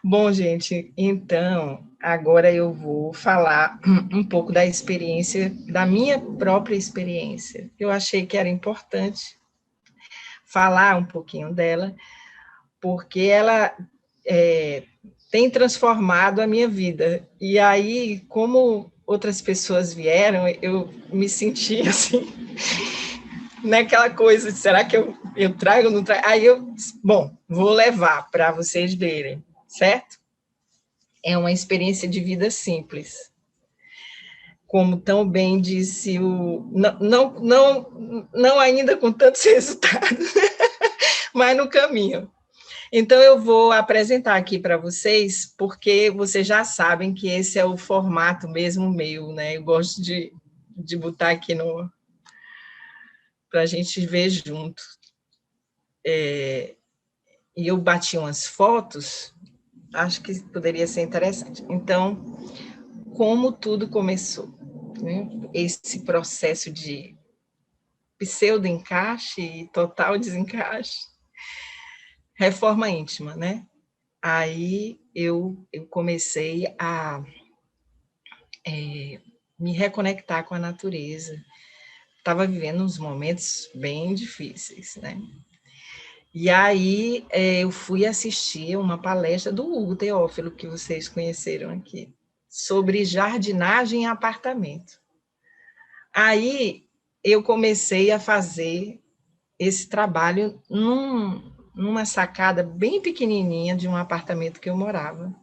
Bom, gente, então, agora eu vou falar um pouco da experiência, da minha própria experiência. Eu achei que era importante falar um pouquinho dela, porque ela tem transformado a minha vida. E aí, como outras pessoas vieram, eu me senti assim, naquela coisa, será que eu trago ou não trago? Aí eu disse, bom, vou levar para vocês verem, certo? É uma experiência de vida simples. Como tão bem disse o... Não ainda com tantos resultados, mas no caminho. Então, eu vou apresentar aqui para vocês, porque vocês já sabem que esse é o formato mesmo meu, né? Eu gosto de botar aqui no para a gente ver junto. E eu bati umas fotos, acho que poderia ser interessante. Então, como tudo começou, né? Esse processo de pseudo-encaixe e total desencaixe, reforma íntima, né? Aí eu comecei a me reconectar com a natureza. Estava vivendo uns momentos bem difíceis, né? E aí eu fui assistir uma palestra do Hugo Teófilo, que vocês conheceram aqui, sobre jardinagem em apartamento. Aí eu comecei a fazer esse trabalho numa sacada bem pequenininha de um apartamento que eu morava.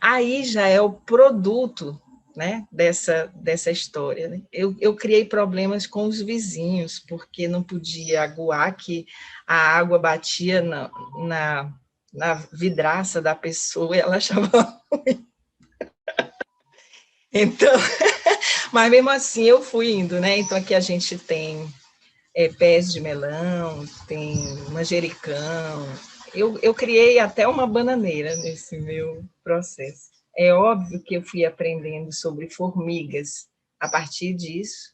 Aí já é o produto, né, dessa história. Né? Eu criei problemas com os vizinhos, porque não podia aguar que a água batia na vidraça da pessoa e ela achava ruim. Então, mas mesmo assim eu fui indo, né? Então aqui a gente tem pés de melão, tem manjericão. Eu criei até uma bananeira nesse meu processo. É óbvio que eu fui aprendendo sobre formigas a partir disso,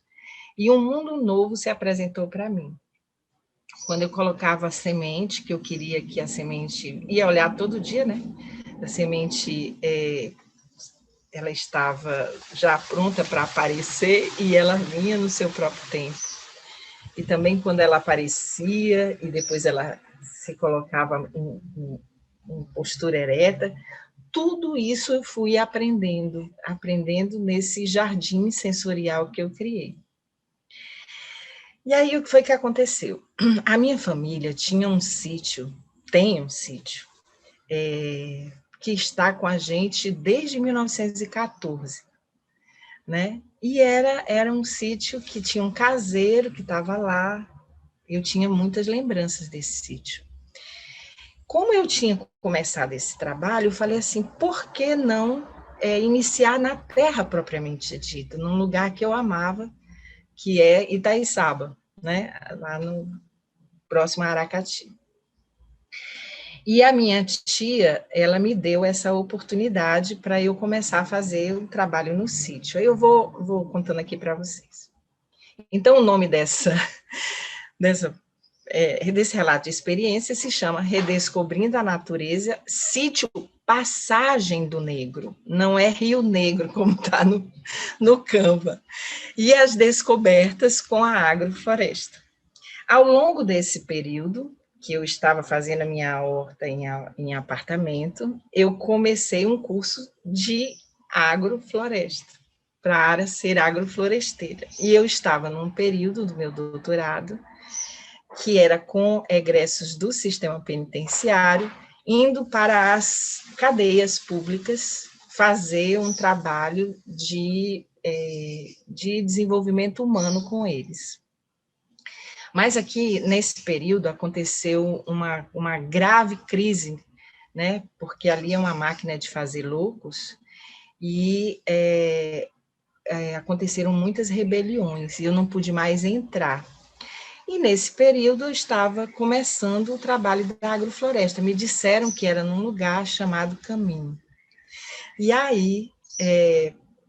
e um mundo novo se apresentou para mim. Quando eu colocava a semente, que eu queria que a semente ia olhar todo dia, né? A semente ela estava já pronta para aparecer e ela vinha no seu próprio tempo. E também quando ela aparecia e depois ela se colocava em postura ereta, tudo isso eu fui aprendendo nesse jardim sensorial que eu criei. E aí o que foi que aconteceu? A minha família tinha um sítio, tem um sítio, que está com a gente desde 1914, né? E era um sítio que tinha um caseiro que estava lá. Eu tinha muitas lembranças desse sítio. Como eu tinha começado esse trabalho, eu falei assim, por que não iniciar na terra propriamente dita, num lugar que eu amava, que é Itaiçaba, né? Lá no próximo a Aracati. E a minha tia, ela me deu essa oportunidade para eu começar a fazer o trabalho no sítio. Aí eu vou contando aqui para vocês. Então, o nome desse relato de experiência se chama Redescobrindo a Natureza, Sítio Passagem do Negro, não é Rio Negro, como está no Canva, e as descobertas com a agrofloresta. Ao longo desse período, que eu estava fazendo a minha horta em apartamento, eu comecei um curso de agrofloresta, para ser agrofloresteira. E eu estava num período do meu doutorado, que era com egressos do sistema penitenciário, indo para as cadeias públicas fazer um trabalho de desenvolvimento humano com eles. Mas aqui, nesse período, aconteceu uma grave crise, né? Porque ali é uma máquina de fazer loucos, e aconteceram muitas rebeliões, e eu não pude mais entrar. E nesse período eu estava começando o trabalho da agrofloresta. Me disseram que era num lugar chamado Caminho. E aí,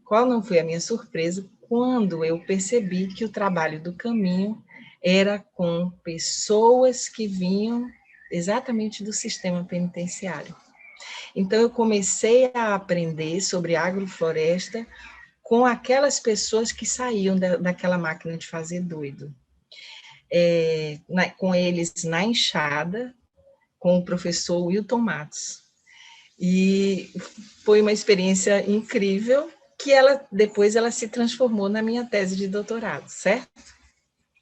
qual não foi a minha surpresa quando eu percebi que o trabalho do Caminho era com pessoas que vinham exatamente do sistema penitenciário. Então, eu comecei a aprender sobre agrofloresta com aquelas pessoas que saíam daquela máquina de fazer doido. Com eles na enxada, com o professor Wilton Matos. E foi uma experiência incrível, que depois ela se transformou na minha tese de doutorado, certo?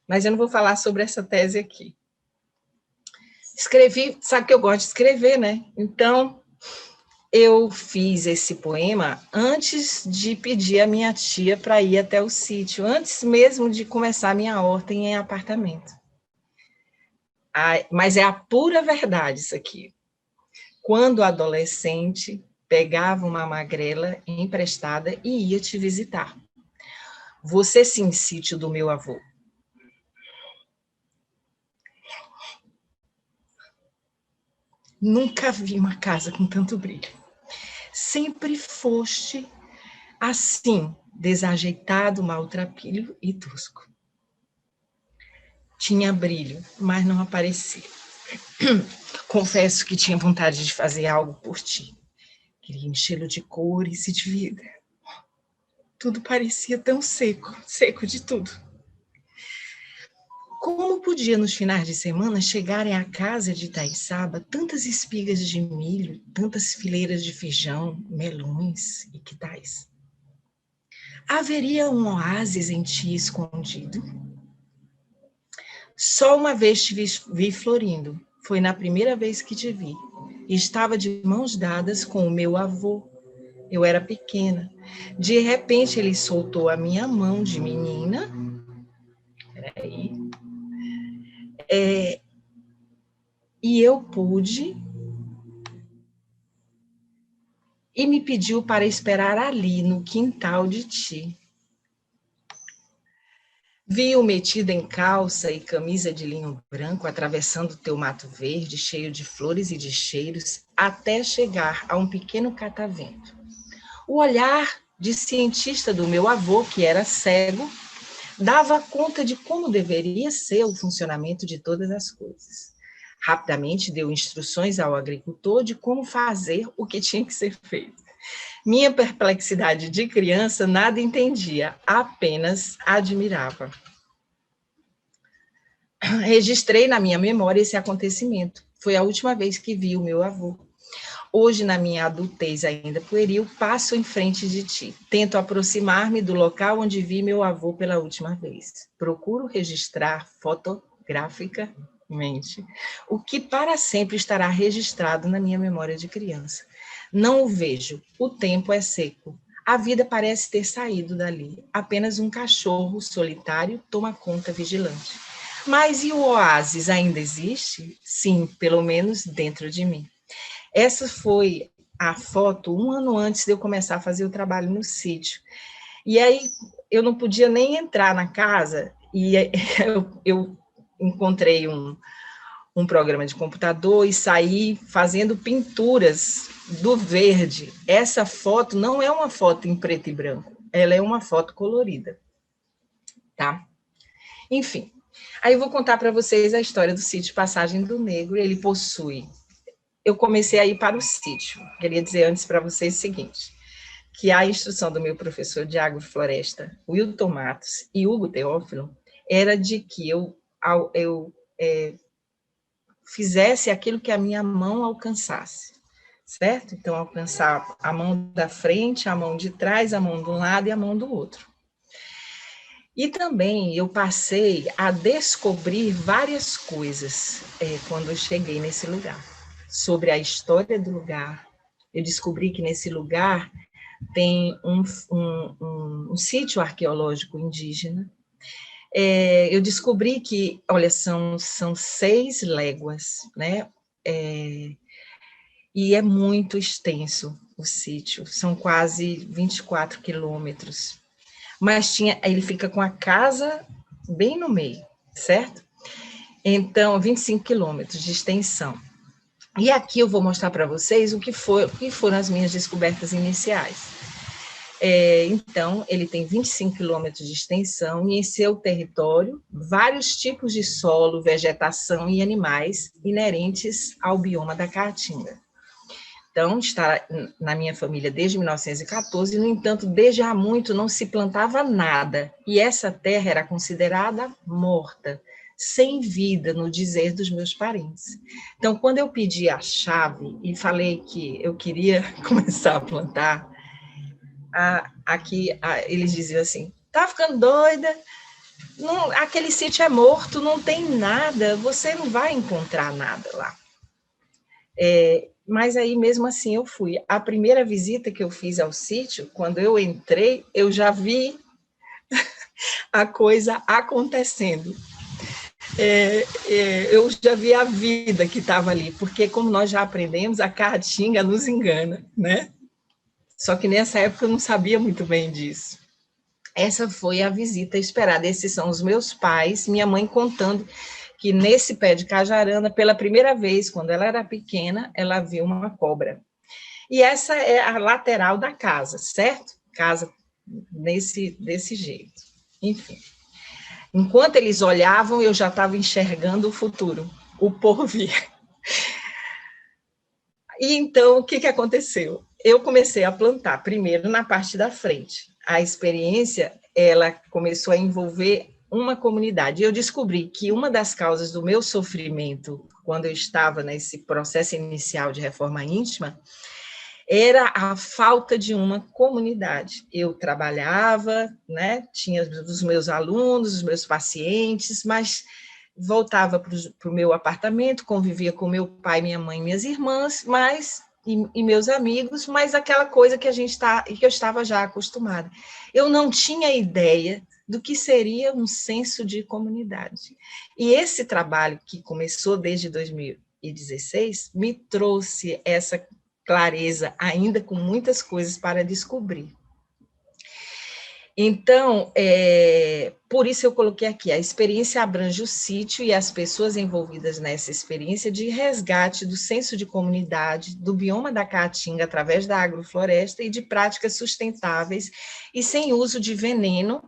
Mas eu não vou falar sobre essa tese aqui. Escrevi, sabe que eu gosto de escrever, né? Então, eu fiz esse poema antes de pedir a minha tia para ir até o sítio, antes mesmo de começar a minha horta em apartamento. Mas é a pura verdade isso aqui. Quando adolescente, pegava uma magrela emprestada e ia te visitar. Você sim, sítio do meu avô. Nunca vi uma casa com tanto brilho. Sempre foste assim, desajeitado, maltrapilho e tosco. Tinha brilho, mas não aparecia. Confesso que tinha vontade de fazer algo por ti. Queria enchê-lo de cores e de vida. Tudo parecia tão seco, seco de tudo. Como podia, nos finais de semana, chegarem à casa de Itaiçaba tantas espigas de milho, tantas fileiras de feijão, melões e quitais? Haveria um oásis em ti escondido? Só uma vez te vi florindo, foi na primeira vez que te vi. Estava de mãos dadas com o meu avô. Eu era pequena. De repente ele soltou a minha mão de menina. Peraí. E eu pude, e me pediu para esperar ali, no quintal de ti. Vi-o metido em calça e camisa de linho branco, atravessando teu mato verde, cheio de flores e de cheiros, até chegar a um pequeno catavento. O olhar de cientista do meu avô, que era cego, dava conta de como deveria ser o funcionamento de todas as coisas. Rapidamente deu instruções ao agricultor de como fazer o que tinha que ser feito. Minha perplexidade de criança nada entendia, apenas admirava. Registrei na minha memória esse acontecimento. Foi a última vez que vi o meu avô. Hoje, na minha adultez ainda pueril, passo em frente de ti. Tento aproximar-me do local onde vi meu avô pela última vez. Procuro registrar fotograficamente o que para sempre estará registrado na minha memória de criança. Não o vejo. O tempo é seco. A vida parece ter saído dali. Apenas um cachorro solitário toma conta vigilante. Mas e o oásis ainda existe? Sim, pelo menos dentro de mim. Essa foi a foto 1 ano antes de eu começar a fazer o trabalho no sítio. E aí eu não podia nem entrar na casa, e eu encontrei um programa de computador e saí fazendo pinturas do verde. Essa foto não é uma foto em preto e branco, ela é uma foto colorida. Tá? Enfim, aí eu vou contar para vocês a história do sítio Passagem do Negro. Ele possui... Eu comecei a ir para o sítio. Queria dizer antes para vocês o seguinte, que a instrução do meu professor de agrofloresta, Wilton Matos e Hugo Teófilo, era de que eu fizesse aquilo que a minha mão alcançasse, certo? Então, alcançar a mão da frente, a mão de trás, a mão de um lado e a mão do outro. E também eu passei a descobrir várias coisas quando eu cheguei nesse lugar. Sobre a história do lugar, eu descobri que nesse lugar tem um sítio arqueológico indígena. Eu descobri que, olha, são 6 léguas, né? E é muito extenso o sítio, são quase 24 quilômetros. Mas ele fica com a casa bem no meio, certo? Então, 25 quilômetros de extensão. E aqui eu vou mostrar para vocês o que foram as minhas descobertas iniciais. Então, ele tem 25 quilômetros de extensão e em seu território, vários tipos de solo, vegetação e animais inerentes ao bioma da Caatinga. Então, está na minha família desde 1914, no entanto, desde há muito não se plantava nada, e essa terra era considerada morta, sem vida, no dizer dos meus parentes. Então, quando eu pedi a chave e falei que eu queria começar a plantar, eles diziam assim, tá ficando doida? Não, aquele sítio é morto, não tem nada, você não vai encontrar nada lá. Mas aí, mesmo assim, eu fui. A primeira visita que eu fiz ao sítio, quando eu entrei, eu já vi a coisa acontecendo. Eu já vi a vida que estava ali, porque, como nós já aprendemos, a caatinga nos engana, né? Só que nessa época eu não sabia muito bem disso. Essa foi a visita esperada. Esses são os meus pais, minha mãe contando que nesse pé de cajarana, pela primeira vez, quando ela era pequena, ela viu uma cobra. E essa é a lateral da casa, certo? Casa desse jeito. Enfim. Enquanto eles olhavam, eu já estava enxergando o futuro, o porvir. E então, o que aconteceu? Eu comecei a plantar, primeiro na parte da frente. A experiência, ela começou a envolver uma comunidade. Eu descobri que uma das causas do meu sofrimento, quando eu estava nesse processo inicial de reforma íntima, era a falta de uma comunidade. Eu trabalhava, né, tinha os meus alunos, os meus pacientes, mas voltava para o meu apartamento, convivia com meu pai, minha mãe, minhas irmãs, e meus amigos, mas aquela coisa que que eu estava já acostumada. Eu não tinha ideia do que seria um senso de comunidade. E esse trabalho, que começou desde 2016, me trouxe essa clareza, ainda com muitas coisas para descobrir. Então, por isso eu coloquei aqui, a experiência abrange o sítio e as pessoas envolvidas nessa experiência de resgate do senso de comunidade, do bioma da Caatinga através da agrofloresta e de práticas sustentáveis e sem uso de veneno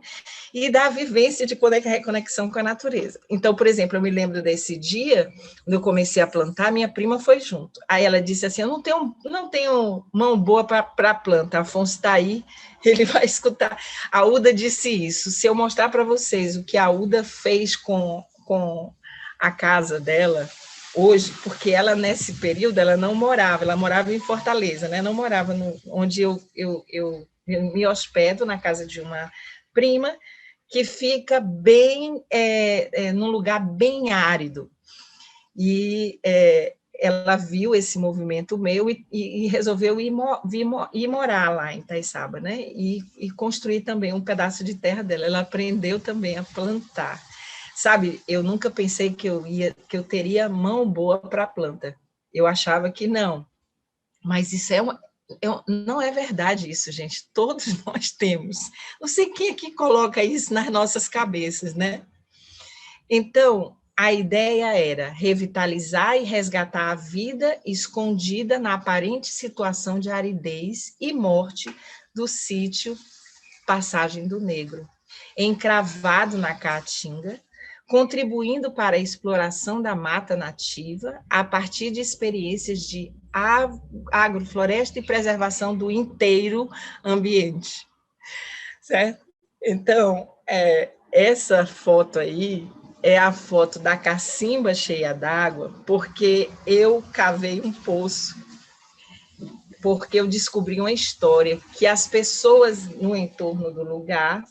e da vivência de reconexão com a natureza. Então, por exemplo, eu me lembro desse dia, quando eu comecei a plantar, minha prima foi junto. Aí ela disse assim, eu não tenho mão boa para a planta, Afonso está aí, ele vai escutar. A Uda disse isso, se eu mostrar para vocês o que a Uda fez com a casa dela hoje, porque ela, nesse período, ela não morava, ela morava em Fortaleza, né? Não morava onde eu me hospedo, na casa de uma prima, que fica bem, num lugar bem árido. E ela viu esse movimento meu e resolveu ir morar lá em Itaiçaba, né? E construir também um pedaço de terra dela. Ela aprendeu também a plantar. Sabe, eu nunca pensei que eu teria mão boa para a planta. Eu achava que não. Mas isso não é verdade isso, gente. Todos nós temos. Não sei quem é que coloca isso nas nossas cabeças, né? Então, a ideia era revitalizar e resgatar a vida escondida na aparente situação de aridez e morte do sítio Passagem do Negro, encravado na Caatinga, contribuindo para a exploração da mata nativa a partir de experiências de agrofloresta e preservação do inteiro ambiente, certo? Então, essa foto aí é a foto da cacimba cheia d'água, porque eu cavei um poço, porque eu descobri uma história que as pessoas no entorno do lugar,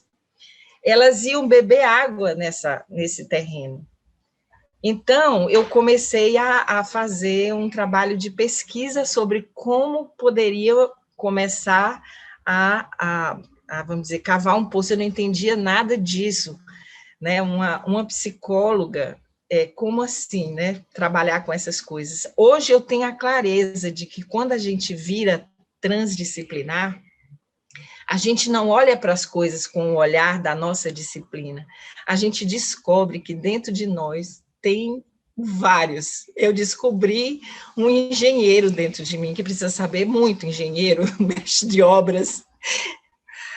elas iam beber água nesse terreno. Então, eu comecei a fazer um trabalho de pesquisa sobre como poderia começar vamos dizer, cavar um poço. Eu não entendia nada disso, né? Uma psicóloga, como assim, né? Trabalhar com essas coisas. Hoje eu tenho a clareza de que quando a gente vira transdisciplinar, a gente não olha para as coisas com o olhar da nossa disciplina. A gente descobre que dentro de nós tem vários. Eu descobri um engenheiro dentro de mim, que precisa saber muito, engenheiro, mestre de obras.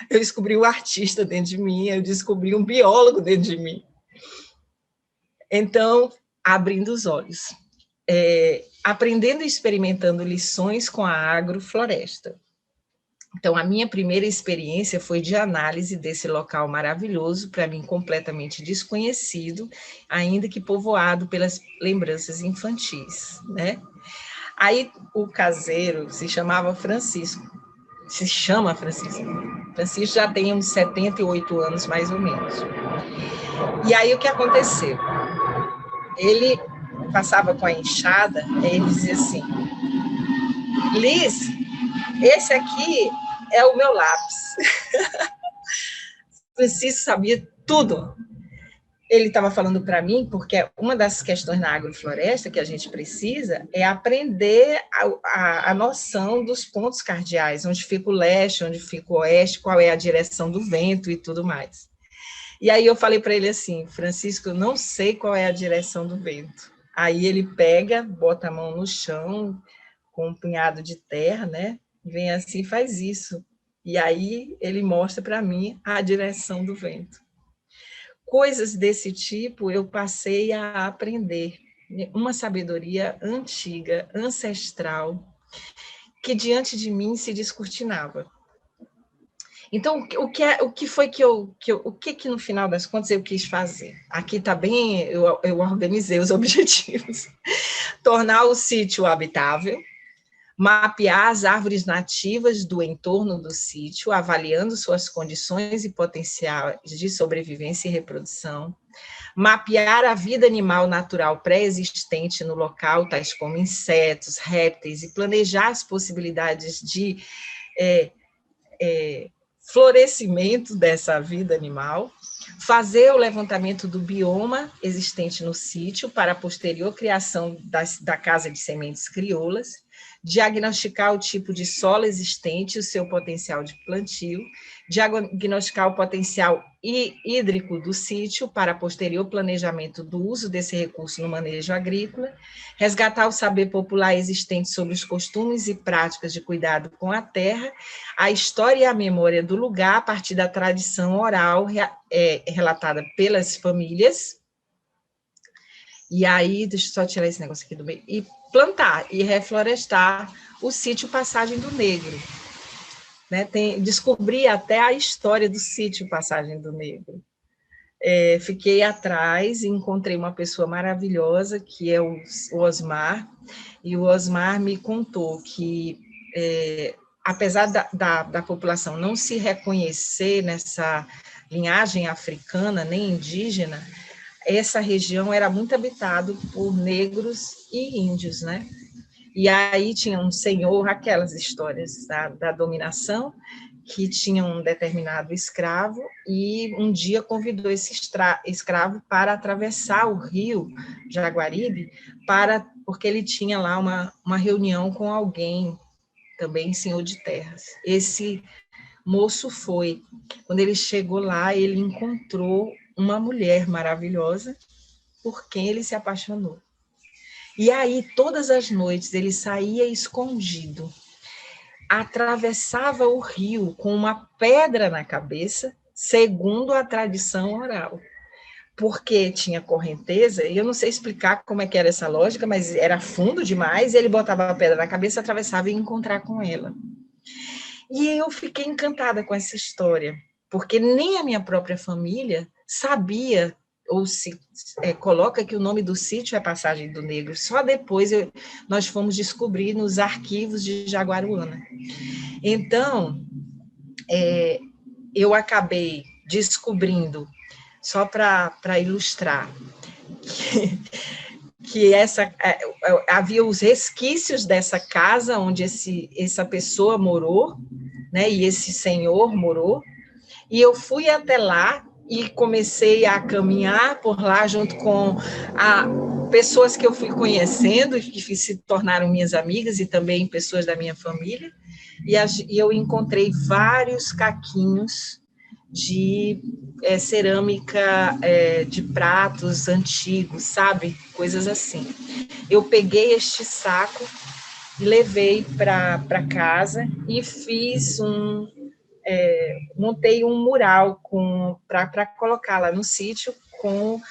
Eu descobri um artista dentro de mim, eu descobri um biólogo dentro de mim. Então, abrindo os olhos. aprendendo e experimentando lições com a agrofloresta. Então, a minha primeira experiência foi de análise desse local maravilhoso, para mim completamente desconhecido, ainda que povoado pelas lembranças infantis, né? Aí o caseiro se chamava Francisco, se chama Francisco. Francisco já tem uns 78 anos, mais ou menos. E aí o que aconteceu? Ele passava com a enxada, e ele dizia assim: Liz, esse aqui é o meu lápis. Francisco sabia tudo. Ele estava falando para mim, porque uma das questões na agrofloresta que a gente precisa é aprender a noção dos pontos cardeais, onde fica o leste, onde fica o oeste, qual é a direção do vento e tudo mais. E aí eu falei para ele assim: Francisco, eu não sei qual é a direção do vento. Aí ele pega, bota a mão no chão, com um punhado de terra, né? Vem assim, faz isso. E aí ele mostra para mim a direção do vento. Coisas desse tipo eu passei a aprender, uma sabedoria antiga, ancestral, que diante de mim se descortinava. Então, o que foi o que no final das contas eu quis fazer? Aqui está bem, eu organizei os objetivos. Tornar o sítio habitável, mapear as árvores nativas do entorno do sítio, avaliando suas condições e potenciais de sobrevivência e reprodução, mapear a vida animal natural pré-existente no local, tais como insetos, répteis, e planejar as possibilidades de florescimento dessa vida animal, fazer o levantamento do bioma existente no sítio para a posterior criação da casa de sementes crioulas, diagnosticar o tipo de solo existente e o seu potencial de plantio, diagnosticar o potencial hídrico do sítio para posterior planejamento do uso desse recurso no manejo agrícola, resgatar o saber popular existente sobre os costumes e práticas de cuidado com a terra, a história e a memória do lugar a partir da tradição oral relatada pelas famílias. E aí, deixa eu só tirar esse negócio aqui do meio, e plantar e reflorestar o sítio Passagem do Negro. Né? Descobri até a história do sítio Passagem do Negro. Fiquei atrás e encontrei uma pessoa maravilhosa, que é o Osmar, e o Osmar me contou que, apesar da população não se reconhecer nessa linhagem africana, nem indígena, essa região era muito habitada por negros e índios, né? E aí tinha um senhor, aquelas histórias da dominação, que tinha um determinado escravo, e um dia convidou esse escravo para atravessar o rio Jaguaribe, porque ele tinha lá uma reunião com alguém, também senhor de terras. Esse moço foi. Quando ele chegou lá, ele encontrou uma mulher maravilhosa, por quem ele se apaixonou. E aí, todas as noites, ele saía escondido, atravessava o rio com uma pedra na cabeça, segundo a tradição oral, porque tinha correnteza, e eu não sei explicar como é que era essa lógica, mas era fundo demais, e ele botava a pedra na cabeça, atravessava e ia encontrar com ela. E eu fiquei encantada com essa história, porque nem a minha própria família sabia, ou se coloca que o nome do sítio é Passagem do Negro. Só depois nós fomos descobrir nos arquivos de Jaguaruana. Então, eu acabei descobrindo, só para ilustrar, que havia os resquícios dessa casa onde essa pessoa morou, né, e esse senhor morou, e eu fui até lá e comecei a caminhar por lá junto com pessoas que eu fui conhecendo, que se tornaram minhas amigas e também pessoas da minha família, e eu encontrei vários caquinhos de cerâmica, de pratos antigos, sabe? Coisas assim. Eu peguei este saco e levei para casa e fiz montei um mural para colocar lá no sítio com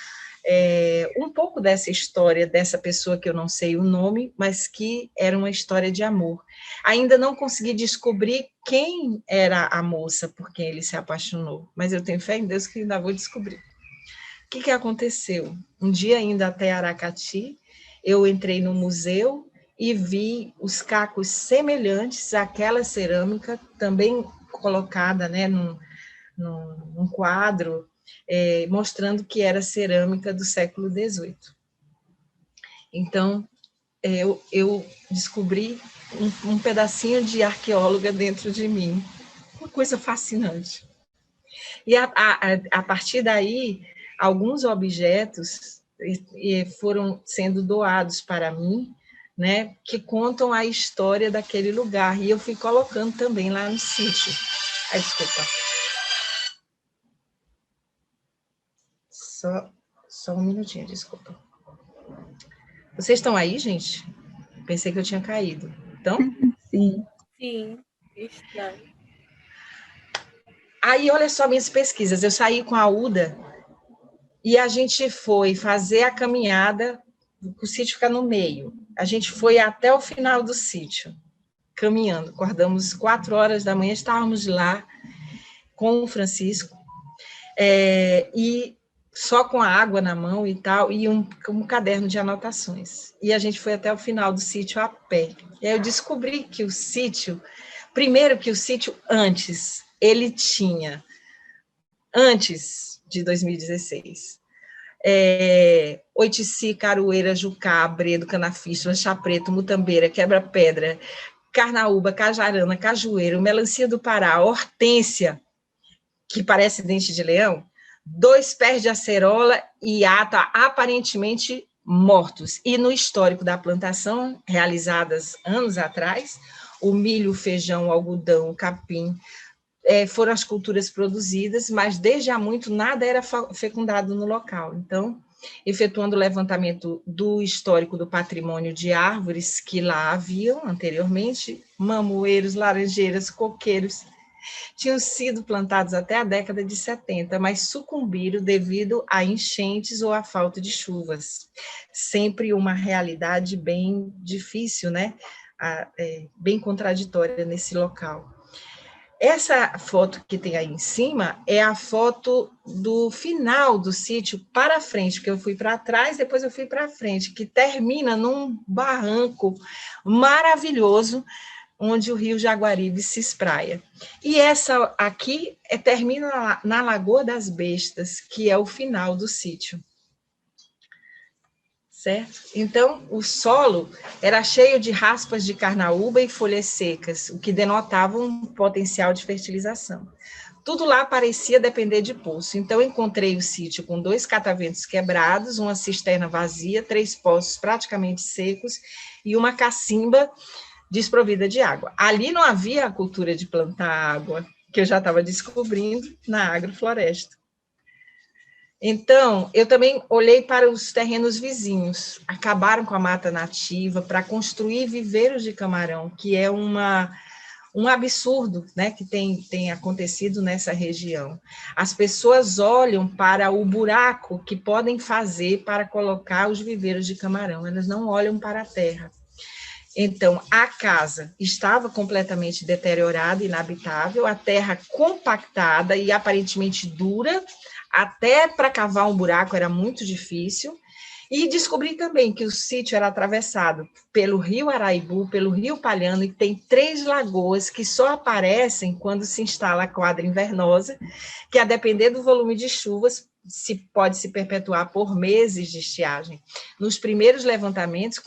um pouco dessa história dessa pessoa que eu não sei o nome, mas que era uma história de amor. Ainda não consegui descobrir quem era a moça por quem ele se apaixonou, mas eu tenho fé em Deus que ainda vou descobrir. O que aconteceu? Um dia, indo até Aracati, eu entrei no museu e vi os cacos semelhantes àquela cerâmica, também colocada, né, num quadro, mostrando que era cerâmica do século XVIII. Então, eu descobri um pedacinho de arqueóloga dentro de mim, uma coisa fascinante. E a partir daí, alguns objetos foram sendo doados para mim, né, que contam a história daquele lugar, e eu fui colocando também lá no sítio. Ai, desculpa. Só um minutinho, desculpa. Vocês estão aí, gente? Pensei que eu tinha caído. Então? Sim. Sim, estamos. Aí, olha só minhas pesquisas. Eu saí com a Uda e a gente foi fazer a caminhada, o sítio fica no meio. A gente foi até o final do sítio, caminhando. Acordamos 4 horas da manhã, estávamos lá com o Francisco, e só com a água na mão e tal, e um caderno de anotações. E a gente foi até o final do sítio a pé. E aí eu descobri que o sítio, primeiro que o sítio antes, ele tinha, antes de 2016, Oitici, Caroeira, Jucá, Bredo, Canaficho, Lancha Preto, Mutambeira, Quebra-Pedra, Carnaúba, Cajarana, Cajueiro, Melancia do Pará, Hortência, que parece dente de leão, 2 pés de acerola e ata aparentemente mortos. E no histórico da plantação, realizadas anos atrás, o milho, o feijão, o algodão, o capim, foram as culturas produzidas, mas desde há muito nada era fecundado no local. Então, efetuando o levantamento do histórico do patrimônio de árvores que lá haviam anteriormente, mamoeiros, laranjeiras, coqueiros, tinham sido plantados até a década de 70, mas sucumbiram devido a enchentes ou a falta de chuvas. Sempre uma realidade bem difícil, né? Bem contraditória nesse local. Essa foto que tem aí em cima é a foto do final do sítio para frente, porque eu fui para trás, depois eu fui para frente, que termina num barranco maravilhoso, onde o rio Jaguaribe se espraia. E essa aqui termina na Lagoa das Bestas, que é o final do sítio. Certo? Então, o solo era cheio de raspas de carnaúba e folhas secas, o que denotava um potencial de fertilização. Tudo lá parecia depender de poço. Então, encontrei o sítio com 2 cataventos quebrados, uma cisterna vazia, 3 poços praticamente secos e uma cacimba desprovida de água. Ali não havia a cultura de plantar água, que eu já estava descobrindo na agrofloresta. Então, eu também olhei para os terrenos vizinhos, acabaram com a mata nativa para construir viveiros de camarão, que é um absurdo, né, que tem acontecido nessa região. As pessoas olham para o buraco que podem fazer para colocar os viveiros de camarão, elas não olham para a terra. Então, a casa estava completamente deteriorada, inabitável, a terra compactada e aparentemente dura, até para cavar um buraco era muito difícil, e descobri também que o sítio era atravessado pelo rio Araibu, pelo rio Palhano, e tem 3 lagoas que só aparecem quando se instala a quadra invernosa, que, a depender do volume de chuvas, pode se perpetuar por meses de estiagem. Nos primeiros levantamentos,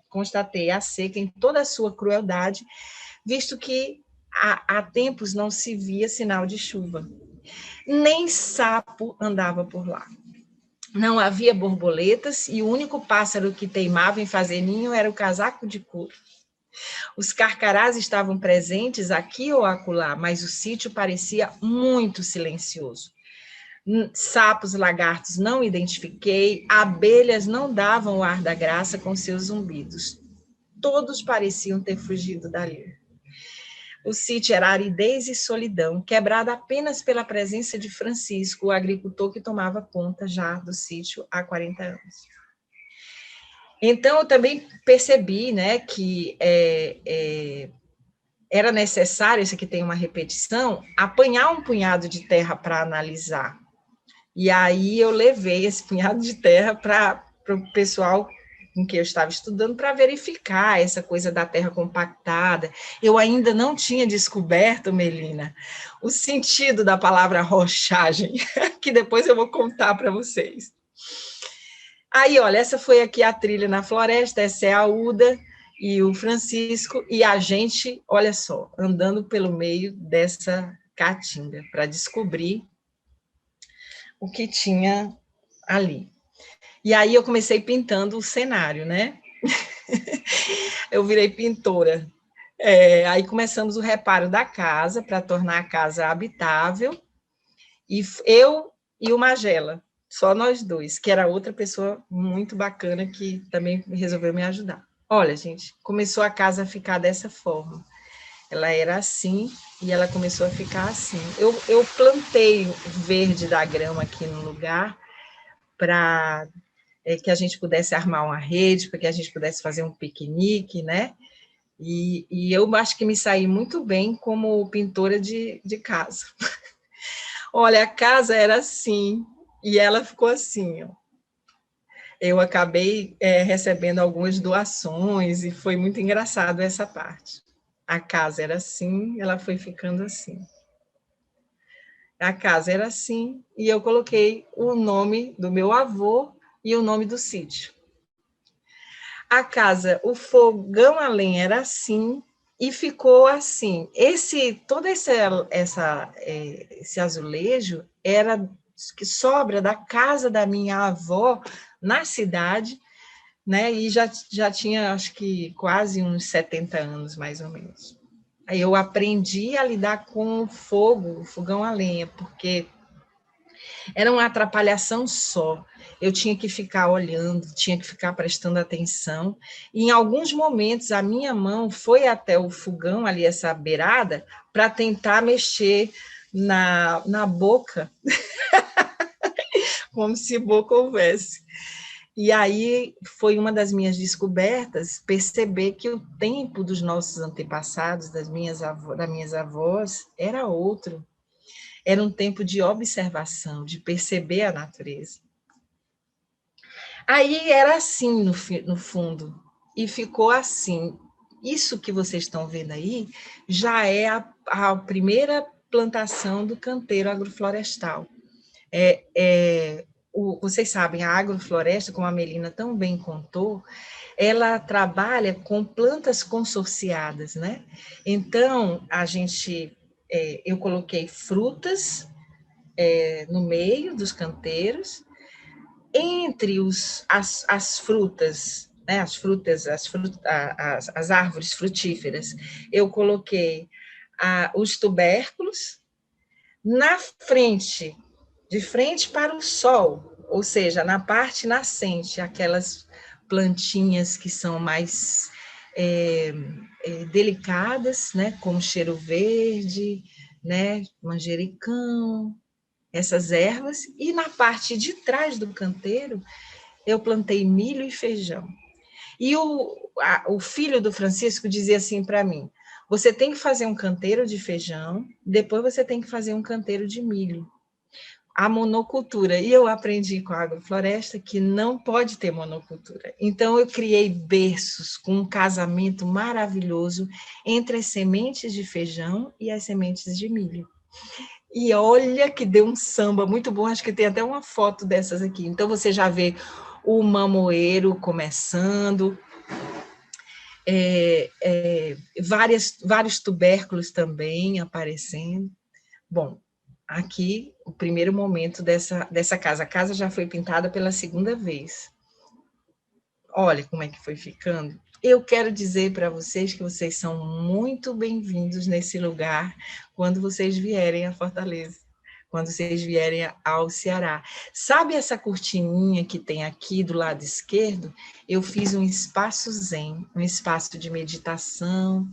constatei a seca em toda a sua crueldade, visto que há tempos não se via sinal de chuva. Nem sapo andava por lá. Não havia borboletas e o único pássaro que teimava em fazer ninho era o casaco de couro. Os carcarás estavam presentes aqui ou acolá, mas o sítio parecia muito silencioso. Sapos, lagartos não identifiquei, abelhas não davam o ar da graça com seus zumbidos. Todos pareciam ter fugido dali. O sítio era aridez e solidão, quebrada apenas pela presença de Francisco, o agricultor que tomava conta já do sítio há 40 anos. Então, eu também percebi, né, que era necessário, isso aqui tem uma repetição, apanhar um punhado de terra para analisar. E aí eu levei esse punhado de terra para o pessoal com que eu estava estudando para verificar essa coisa da terra compactada. Eu ainda não tinha descoberto, Melina, o sentido da palavra rochagem, que depois eu vou contar para vocês. Aí, olha, essa foi aqui a trilha na floresta, essa é a Uda e o Francisco, e a gente, olha só, andando pelo meio dessa caatinga para descobrir o que tinha ali. E aí eu comecei pintando o cenário, né? Eu virei pintora. Aí começamos o reparo da casa para tornar a casa habitável. E eu e o Magela, só nós dois, que era outra pessoa muito bacana que também resolveu me ajudar. Olha, gente, começou a casa a ficar dessa forma. Ela era assim e ela começou a ficar assim. Eu plantei o verde da grama aqui no lugar para que a gente pudesse armar uma rede, para que a gente pudesse fazer um piquenique, né? E eu acho que me saí muito bem como pintora de casa. Olha, a casa era assim, e ela ficou assim, ó. Eu acabei recebendo algumas doações, e foi muito engraçado essa parte. A casa era assim, ela foi ficando assim. A casa era assim, e eu coloquei o nome do meu avô e o nome do sítio. A casa, o fogão a lenha era assim, e ficou assim. Todo esse azulejo era que sobra da casa da minha avó na cidade, né? E já tinha, acho que, quase uns 70 anos, mais ou menos. Aí eu aprendi a lidar com o fogo, o fogão a lenha, porque era uma atrapalhação só. Eu tinha que ficar olhando, tinha que ficar prestando atenção. E em alguns momentos, a minha mão foi até o fogão, ali, essa beirada, para tentar mexer na boca, como se boca houvesse. E aí foi uma das minhas descobertas, perceber que o tempo dos nossos antepassados, das minhas avós, era outro. Era um tempo de observação, de perceber a natureza. Aí era assim no fundo, e ficou assim. Isso que vocês estão vendo aí já é a primeira plantação do canteiro agroflorestal. Vocês sabem, a agrofloresta, como a Melina tão bem contou, ela trabalha com plantas consorciadas, né? Então, eu coloquei frutas no meio dos canteiros, entre as frutas, né, as árvores frutíferas, eu coloquei os tubérculos na frente, de frente para o sol, ou seja, na parte nascente, aquelas plantinhas que são mais delicadas, né, como cheiro verde, né, manjericão, essas ervas, e na parte de trás do canteiro, eu plantei milho e feijão. E o filho do Francisco dizia assim para mim, você tem que fazer um canteiro de feijão, depois você tem que fazer um canteiro de milho. A monocultura. E eu aprendi com a agrofloresta que não pode ter monocultura. Então, eu criei berços com um casamento maravilhoso entre as sementes de feijão e as sementes de milho. E olha que deu um samba muito bom, acho que tem até uma foto dessas aqui. Então, você já vê o mamoeiro começando, vários tubérculos também aparecendo. Bom, aqui o primeiro momento dessa casa. A casa já foi pintada pela segunda vez. Olha como é que foi ficando. Eu quero dizer para vocês que vocês são muito bem-vindos nesse lugar quando vocês vierem a Fortaleza. quando vocês vierem ao Ceará. Sabe essa cortininha que tem aqui do lado esquerdo? Eu fiz um espaço zen, um espaço de meditação,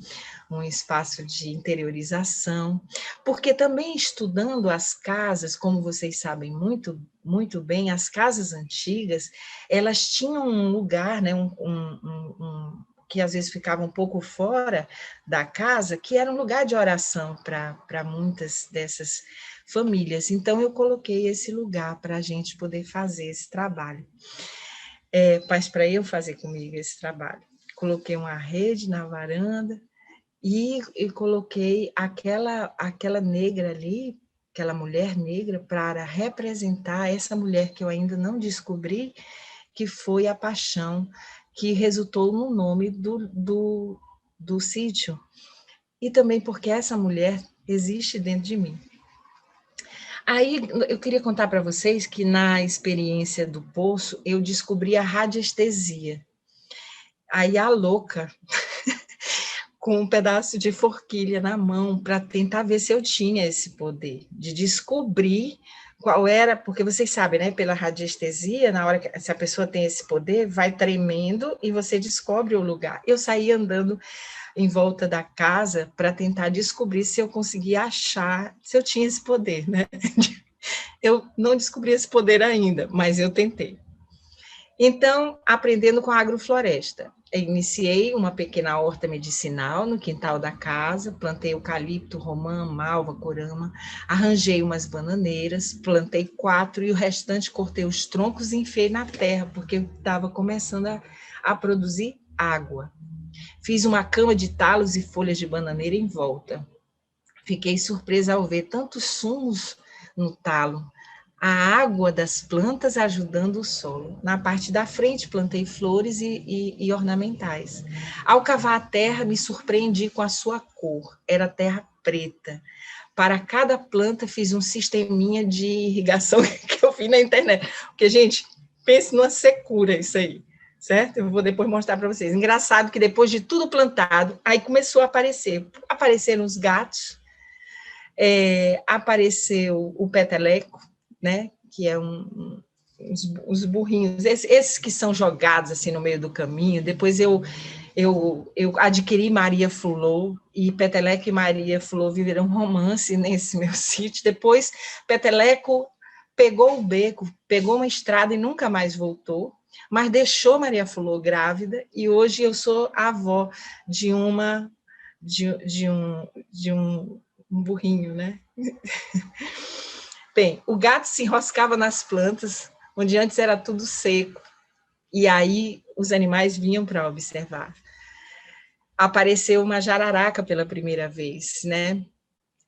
um espaço de interiorização, porque também estudando as casas, como vocês sabem muito bem, as casas antigas, elas tinham um lugar, né, que às vezes ficava um pouco fora da casa, que era um lugar de oração para muitas dessas famílias. Então, eu coloquei esse lugar para a gente poder fazer esse trabalho. Mas para eu fazer comigo esse trabalho, coloquei uma rede na varanda e coloquei aquela negra ali, aquela mulher negra, para representar essa mulher que eu ainda não descobri, que foi a paixão, que resultou no nome do sítio. E também porque essa mulher existe dentro de mim. Aí eu queria contar para vocês que na experiência do poço eu descobri a radiestesia. Aí a louca, com um pedaço de forquilha na mão, para tentar ver se eu tinha esse poder de descobrir qual era, porque vocês sabem, né, pela radiestesia, na hora que se a pessoa tem esse poder, vai tremendo e você descobre o lugar. Eu saí andando em volta da casa para tentar descobrir se eu conseguia achar, se eu tinha esse poder, né? Eu não descobri esse poder ainda, mas eu tentei. Então, aprendendo com a agrofloresta, eu iniciei uma pequena horta medicinal no quintal da casa, plantei eucalipto, romã, malva, corama, arranjei umas bananeiras, plantei 4 e o restante cortei os troncos e enfiei na terra, porque eu estava começando a produzir água. Fiz uma cama de talos e folhas de bananeira em volta. Fiquei surpresa ao ver tantos sumos no talo, a água das plantas ajudando o solo. Na parte da frente, plantei flores e ornamentais. Ao cavar a terra, me surpreendi com a sua cor. Era terra preta. Para cada planta, fiz um sisteminha de irrigação que eu vi na internet. Porque, gente, pense numa secura isso aí, certo? Eu vou depois mostrar para vocês. Engraçado que depois de tudo plantado, aí começou a aparecer. Apareceram os gatos, apareceu o peteleco, né, que é os burrinhos, esses que são jogados assim no meio do caminho. Depois eu adquiri Maria Fulô, e Peteleco e Maria Fulô viveram um romance nesse meu sítio. Depois Peteleco pegou o beco, pegou uma estrada e nunca mais voltou, mas deixou Maria Fulô grávida, e hoje eu sou a avó de um burrinho, né? Bem, o gato se enroscava nas plantas, onde antes era tudo seco, e aí os animais vinham para observar. Apareceu uma jararaca pela primeira vez, né?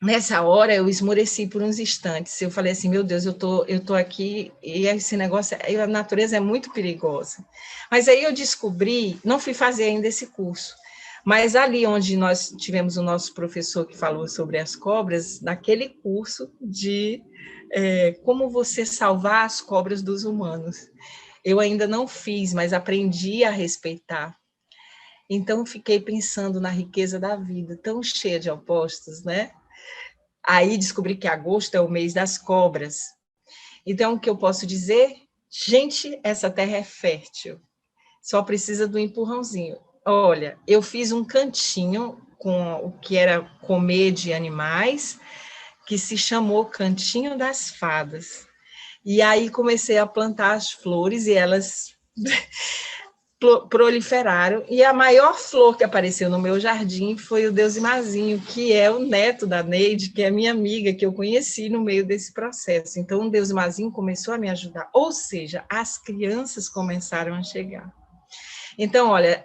Nessa hora eu esmoreci por uns instantes. Eu falei assim, meu Deus, eu tô aqui e esse negócio, a natureza é muito perigosa. Mas aí eu descobri, não fui fazer ainda esse curso, mas ali onde nós tivemos o nosso professor que falou sobre as cobras, naquele curso de como você salvar as cobras dos humanos. Eu ainda não fiz, mas aprendi a respeitar. Então, fiquei pensando na riqueza da vida, tão cheia de opostos, né? Aí descobri que agosto é o mês das cobras. Então, o que eu posso dizer? Gente, essa terra é fértil, só precisa do empurrãozinho. Olha, eu fiz um cantinho com o que era comer de animais, que se chamou Cantinho das Fadas. E aí comecei a plantar as flores e elas proliferaram, e a maior flor que apareceu no meu jardim foi o Deusimazinho, que é o neto da Neide, que é minha amiga, que eu conheci no meio desse processo. Então, o Deusimazinho começou a me ajudar, ou seja, as crianças começaram a chegar. Então, olha,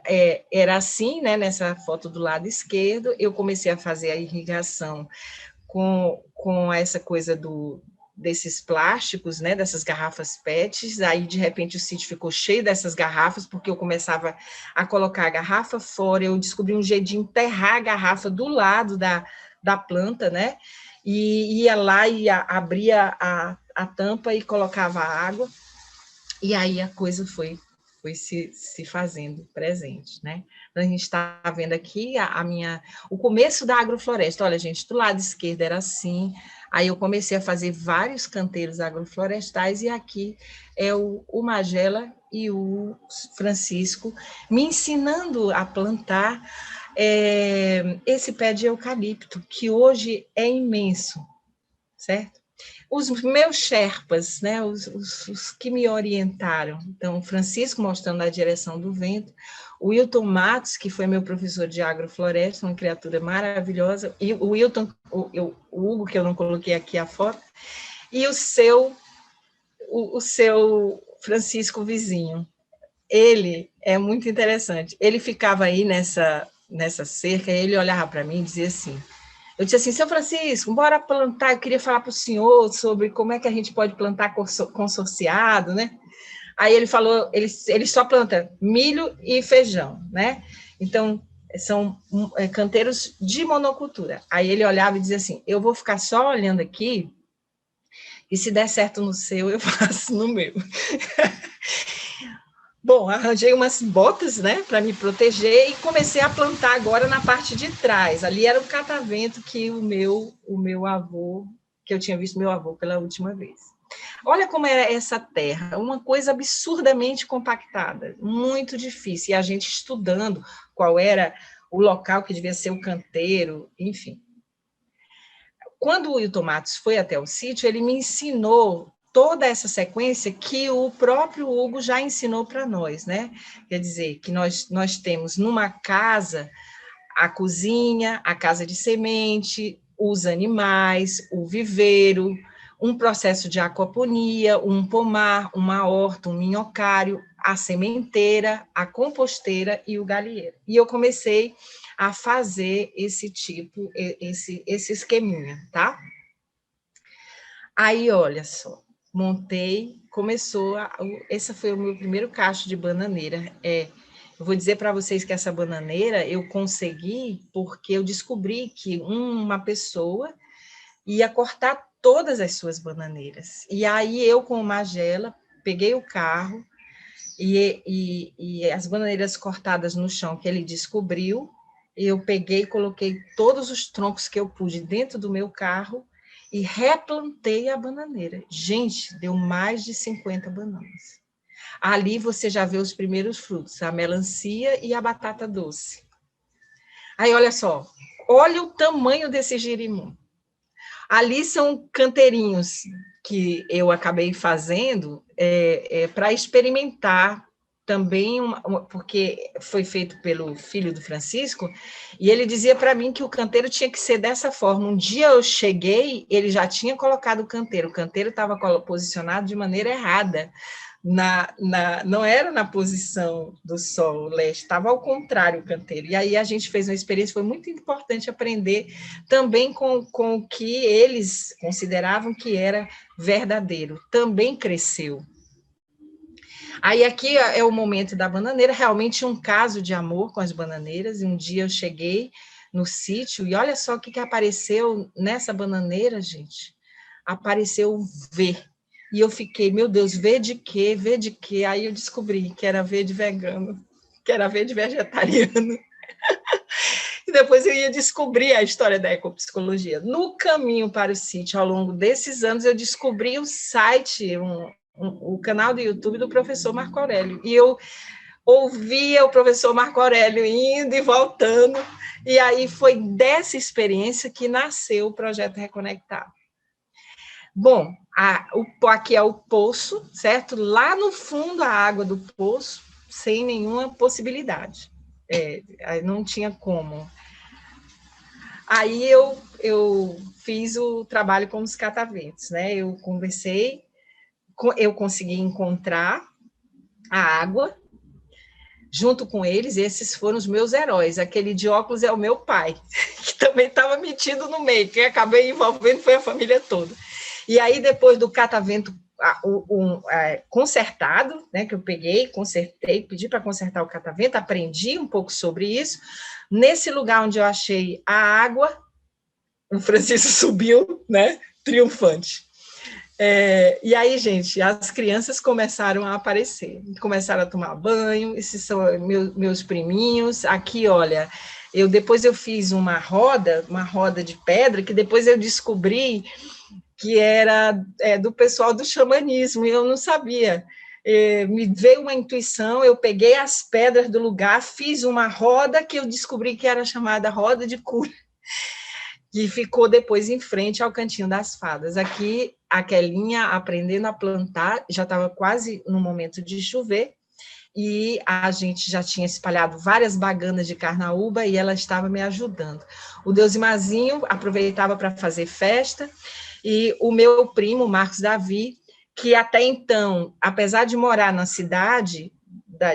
era assim, né, nessa foto do lado esquerdo, eu comecei a fazer a irrigação com essa coisa desses plásticos, né, dessas garrafas PETs. Aí de repente o sítio ficou cheio dessas garrafas, porque eu começava a colocar a garrafa fora, eu descobri um jeito de enterrar a garrafa do lado da planta, né, e ia lá e abria a tampa e colocava a água, e aí a coisa foi foi se fazendo presente, né? Então, a gente está vendo aqui o começo da agrofloresta. Olha, gente, do lado esquerdo era assim, aí eu comecei a fazer vários canteiros agroflorestais, e aqui é o Magela e o Francisco me ensinando a plantar esse pé de eucalipto, que hoje é imenso, certo? Os meus Sherpas, né, os que me orientaram, então, o Francisco mostrando a direção do vento, o Wilton Matos, que foi meu professor de agrofloresta, uma criatura maravilhosa, e o Wilton, o Hugo, que eu não coloquei aqui a foto, e o seu Francisco vizinho. Ele é muito interessante. Ele ficava aí nessa cerca, e ele olhava para mim e dizia assim, eu disse assim, seu Francisco, bora plantar, eu queria falar para o senhor sobre como é que a gente pode plantar consorciado, né? Aí ele falou, ele só planta milho e feijão, né? Então, são canteiros de monocultura. Aí ele olhava e dizia assim, eu vou ficar só olhando aqui, e se der certo no seu, eu faço no meu. Bom, arranjei umas botas, né, para me proteger, e comecei a plantar agora na parte de trás. Ali era o catavento que o meu avô, que eu tinha visto meu avô pela última vez. Olha como era essa terra, uma coisa absurdamente compactada, muito difícil, e a gente estudando qual era o local que devia ser o canteiro, enfim. Quando o Wilton Matos foi até o sítio, ele me ensinou toda essa sequência que o próprio Hugo já ensinou para nós, né? Quer dizer, que nós temos numa casa a cozinha, a casa de semente, os animais, o viveiro, um processo de aquaponia, um pomar, uma horta, um minhocário, a sementeira, a composteira e o galinheiro. E eu comecei a fazer esse esqueminha, tá? Aí, olha só, montei, esse foi o meu primeiro cacho de bananeira. Eu vou dizer para vocês que essa bananeira eu consegui porque eu descobri que uma pessoa ia cortar todas as suas bananeiras. E aí eu, com o Magela, peguei o carro e as bananeiras cortadas no chão que ele descobriu, eu peguei e coloquei todos os troncos que eu pude dentro do meu carro e replantei a bananeira. Gente, deu mais de 50 bananas. Ali você já vê os primeiros frutos, a melancia e a batata doce. Aí, olha só, olha o tamanho desse girimum. Ali são canteirinhos que eu acabei fazendo para experimentar também, porque foi feito pelo filho do Francisco, e ele dizia para mim que o canteiro tinha que ser dessa forma. Um dia eu cheguei, ele já tinha colocado o canteiro estava posicionado de maneira errada, não era na posição do sol leste, estava ao contrário o canteiro. E aí a gente fez uma experiência, foi muito importante aprender também com o que eles consideravam que era verdadeiro. Também cresceu. Aí aqui é o momento da bananeira, realmente um caso de amor com as bananeiras. E um dia eu cheguei no sítio e olha só o que apareceu nessa bananeira, gente. Apareceu um V. E eu fiquei, meu Deus, V de quê? V de quê? Aí eu descobri que era V de vegano, que era V de vegetariano. E depois eu ia descobrir a história da ecopsicologia. No caminho para o sítio, ao longo desses anos, eu descobri o site, o canal do YouTube do professor Marco Aurélio. E eu ouvia o professor Marco Aurélio indo e voltando. E aí foi dessa experiência que nasceu o Projeto Reconectar. Bom, aqui é o poço, certo? Lá no fundo, a água do poço, sem nenhuma possibilidade. Não tinha como. Aí eu fiz o trabalho com os cataventos, né? Eu conversei, eu consegui encontrar a água junto com eles, esses foram os meus heróis. Aquele de óculos é o meu pai, que também estava metido no meio, quem acabei envolvendo foi a família toda. E aí, depois do catavento consertado, né, que eu peguei, consertei, pedi para consertar o catavento, aprendi um pouco sobre isso. Nesse lugar onde eu achei a água, o Francisco subiu, né, triunfante. E aí, gente, as crianças começaram a aparecer, começaram a tomar banho, esses são meus priminhos. Aqui, olha, depois eu fiz uma roda de pedra, que depois eu descobri que era do pessoal do xamanismo, e eu não sabia. Me veio uma intuição, eu peguei as pedras do lugar, fiz uma roda que eu descobri que era chamada roda de cura, que ficou depois em frente ao Cantinho das Fadas. Aqui, a Kelinha aprendendo a plantar, já estava quase no momento de chover, e a gente já tinha espalhado várias baganas de carnaúba e ela estava me ajudando. O Deusimazinho aproveitava para fazer festa, e o meu primo, Marcos Davi, que até então, apesar de morar na cidade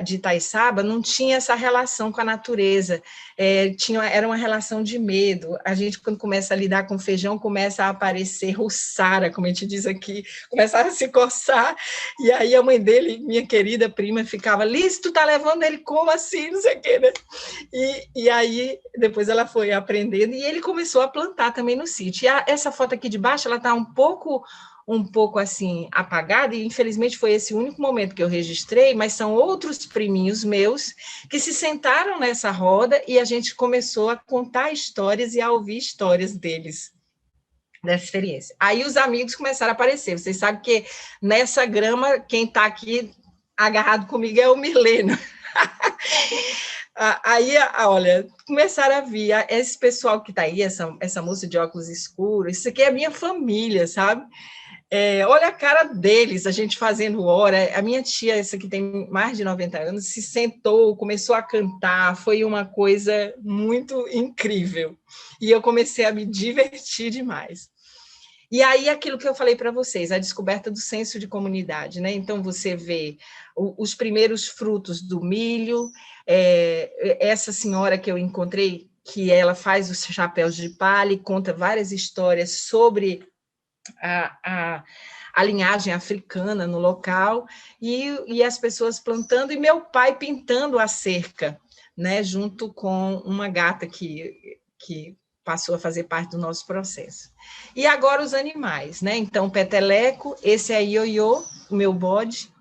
de Itaiçaba, não tinha essa relação com a natureza, era uma relação de medo. A gente, quando começa a lidar com feijão, começa a aparecer ruçara, como a gente diz aqui, começava a se coçar, e aí a mãe dele, minha querida prima, ficava, Liz, tu tá levando ele como assim, não sei o quê, né? E aí, depois ela foi aprendendo, e ele começou a plantar também no sítio. E essa foto aqui de baixo, ela tá um pouco assim, apagada, e infelizmente foi esse o único momento que eu registrei, mas são outros priminhos meus que se sentaram nessa roda e a gente começou a contar histórias e a ouvir histórias deles, dessa experiência. Aí os amigos começaram a aparecer. Vocês sabem que nessa grama, quem está aqui agarrado comigo é o Mileno. Aí, olha, começaram a vir esse pessoal que está aí, essa moça de óculos escuros, isso aqui é a minha família, sabe? Olha a cara deles, a gente fazendo hora. A minha tia, essa que tem mais de 90 anos, se sentou, começou a cantar, foi uma coisa muito incrível. E eu comecei a me divertir demais. E aí, aquilo que eu falei para vocês, a descoberta do senso de comunidade, né? Então, você vê os primeiros frutos do milho, essa senhora que eu encontrei, que ela faz os chapéus de palha e conta várias histórias sobre a linhagem africana no local, e as pessoas plantando, e meu pai pintando a cerca, né, junto com uma gata que passou a fazer parte do nosso processo. E agora os animais, né? Então, peteleco, esse é ioiô, o meu bode,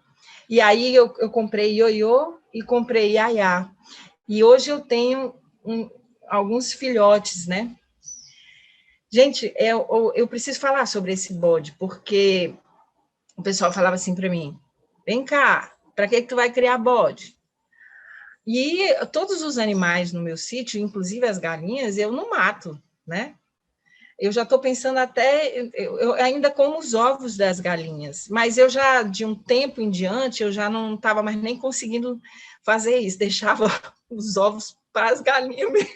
e aí eu comprei ioiô e comprei iaiá. E hoje eu tenho alguns filhotes, né? Gente, eu preciso falar sobre esse bode, porque o pessoal falava assim para mim, vem cá, para que tu vai criar bode? E todos os animais no meu sítio, inclusive as galinhas, eu não mato, né? Eu já estou pensando até, eu ainda como os ovos das galinhas, mas eu já, de um tempo em diante, eu já não estava mais nem conseguindo fazer isso, deixava os ovos para as galinhas mesmo.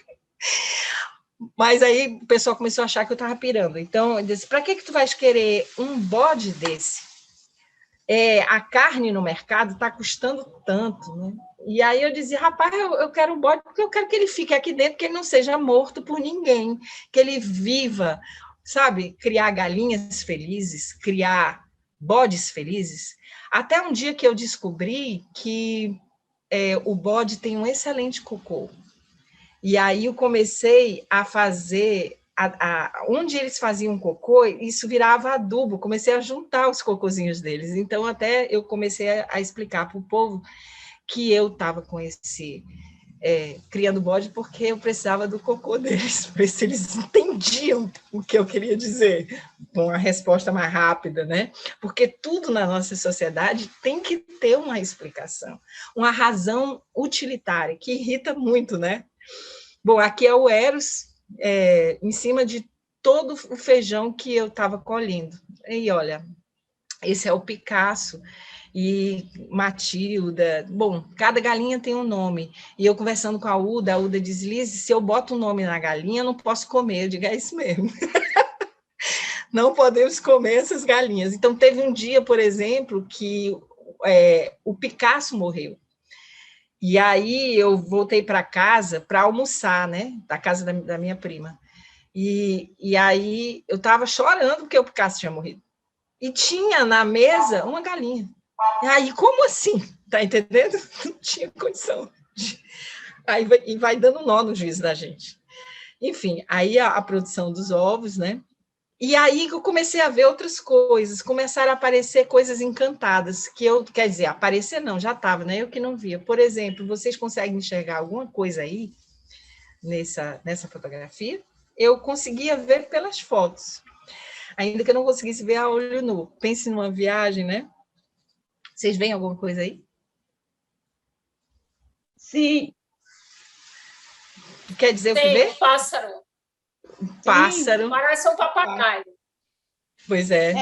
Mas aí o pessoal começou a achar que eu estava pirando. Então, eu disse, para que tu vais querer um bode desse? A carne no mercado está custando tanto, né? E aí eu dizia, rapaz, eu quero um bode porque eu quero que ele fique aqui dentro, que ele não seja morto por ninguém, que ele viva, sabe? Criar galinhas felizes, criar bodes felizes. Até um dia que eu descobri que o bode tem um excelente cocô. E aí eu comecei a fazer, onde eles faziam cocô, isso virava adubo, comecei a juntar os cocôzinhos deles. Então, até eu comecei a explicar para o povo que eu estava com criando bode, porque eu precisava do cocô deles, para ver se eles entendiam o que eu queria dizer, com a resposta mais rápida, né? Porque tudo na nossa sociedade tem que ter uma explicação, uma razão utilitária, que irrita muito, né? Bom, aqui é o Eros, em cima de todo o feijão que eu estava colhendo. E olha, esse é o Picasso e Matilda. Bom, cada galinha tem um nome. E eu conversando com a Uda diz, Liz, se eu boto o nome na galinha, eu não posso comer. Eu digo, é isso mesmo. Não podemos comer essas galinhas. Então, teve um dia, por exemplo, que o Picasso morreu. E aí eu voltei para casa para almoçar, né? Da casa da minha prima. E aí eu estava chorando porque o Picasso tinha morrido. E tinha na mesa uma galinha. E aí, como assim? Tá entendendo? Não tinha condição. Aí vai dando nó no juízo da gente. Enfim, aí a produção dos ovos, né? E aí eu comecei a ver outras coisas, começaram a aparecer coisas encantadas, que eu, quer dizer, aparecer não, já estava, né? Eu que não via. Por exemplo, vocês conseguem enxergar alguma coisa aí nessa fotografia? Eu conseguia ver pelas fotos, ainda que eu não conseguisse ver a olho nu. Pense numa viagem, né? Vocês veem alguma coisa aí? Sim. Quer dizer o que Tem vê? um pássaro. Pássaro. Parece um papagaio. Pois é.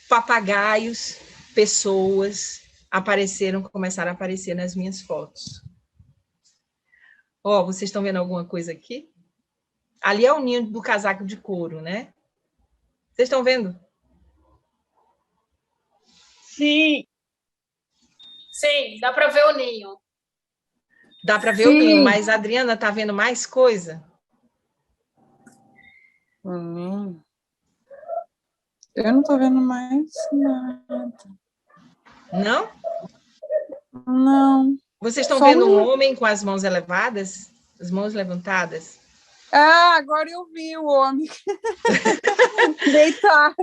Papagaios, pessoas começaram a aparecer nas minhas fotos. Ó, vocês estão vendo alguma coisa aqui? Ali é o ninho do casaco de couro, né? Vocês estão vendo? Sim. Sim, dá para ver o ninho. Dá para ver o ninho, mas a Adriana está vendo mais coisa? Eu não estou vendo mais nada. Não? Não. Vocês estão vendo um homem com as mãos elevadas? As mãos levantadas? Ah, agora eu vi o homem deitado.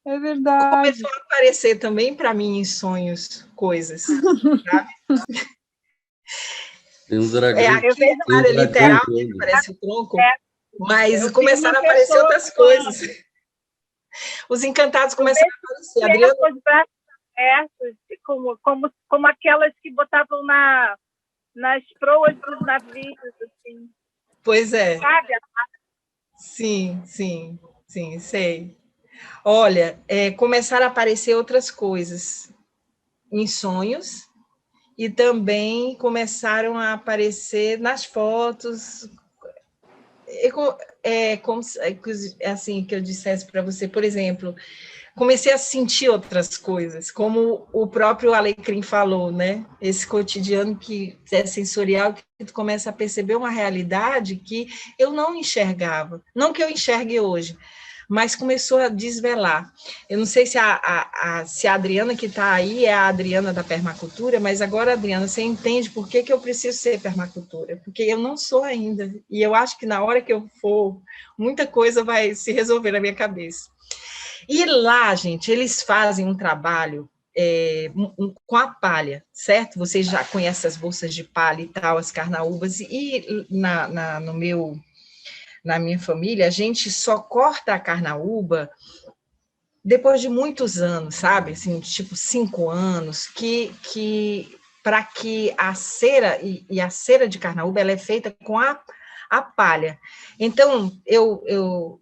É verdade. Começou a aparecer também para mim em sonhos coisas, sabe? Tem um dragão. É aqui a área literal que parece o tronco, mas começaram a aparecer outras coisas. Os encantados começaram a aparecer. Adriana... como aquelas que botavam nas proas dos navios, assim. Pois é. Sabe? Sim, sei. Olha, começaram a aparecer outras coisas em sonhos e também começaram a aparecer nas fotos. Como assim que eu dissesse para você, por exemplo, comecei a sentir outras coisas, como o próprio Alecrim falou, né? Esse cotidiano que é sensorial, que tu começa a perceber uma realidade que eu não enxergava, não que eu enxergue hoje, mas começou a desvelar. Eu não sei se se a Adriana que está aí é a Adriana da permacultura, mas agora, Adriana, você entende por que eu preciso ser permacultura? Porque eu não sou ainda, e eu acho que na hora que eu for, muita coisa vai se resolver na minha cabeça. E lá, gente, eles fazem um trabalho com a palha, certo? Vocês já conhecem as bolsas de palha e tal, as carnaúbas, e na minha família, a gente só corta a carnaúba depois de muitos anos, sabe? Assim, tipo 5 anos, para que a cera, e a cera de carnaúba, ela é feita com a palha. Então, eu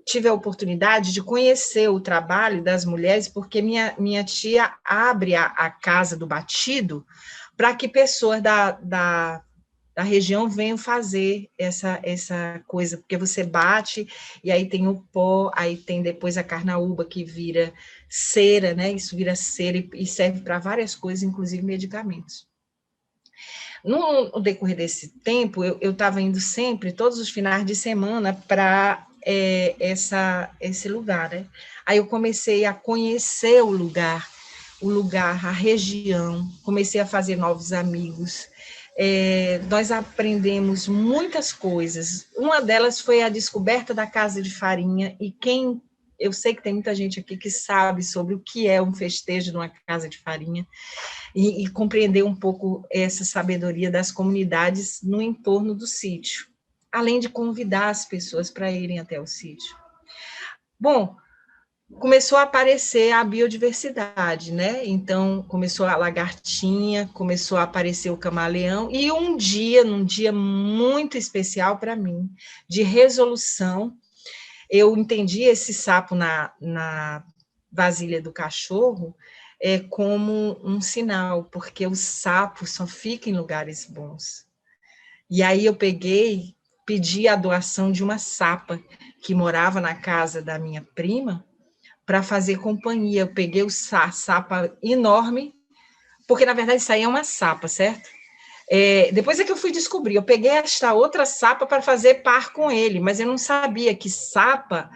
tive a oportunidade de conhecer o trabalho das mulheres, porque minha tia abre a casa do batido para que pessoas da região venham fazer essa coisa, porque você bate, e aí tem o pó, aí tem depois a carnaúba, que vira cera, né? Isso vira cera e serve para várias coisas, inclusive medicamentos. No decorrer desse tempo, eu estava indo sempre, todos os finais de semana, para esse lugar, né? Aí eu comecei a conhecer o lugar, a região, comecei a fazer novos amigos. Nós aprendemos muitas coisas. Uma delas foi a descoberta da casa de farinha, e eu sei que tem muita gente aqui que sabe sobre o que é um festejo numa casa de farinha, e compreender um pouco essa sabedoria das comunidades no entorno do sítio, além de convidar as pessoas para irem até o sítio. Bom, começou a aparecer a biodiversidade, né? Então, começou a lagartinha, começou a aparecer o camaleão, e num dia muito especial para mim, de resolução, eu entendi esse sapo na vasilha do cachorro como um sinal, porque o sapo só fica em lugares bons. E aí eu pedi a doação de uma sapa que morava na casa da minha prima, para fazer companhia. Eu peguei o sapa enorme, porque, na verdade, isso aí é uma sapa, certo? Depois é que eu fui descobrir, eu peguei esta outra sapa para fazer par com ele, mas eu não sabia que sapa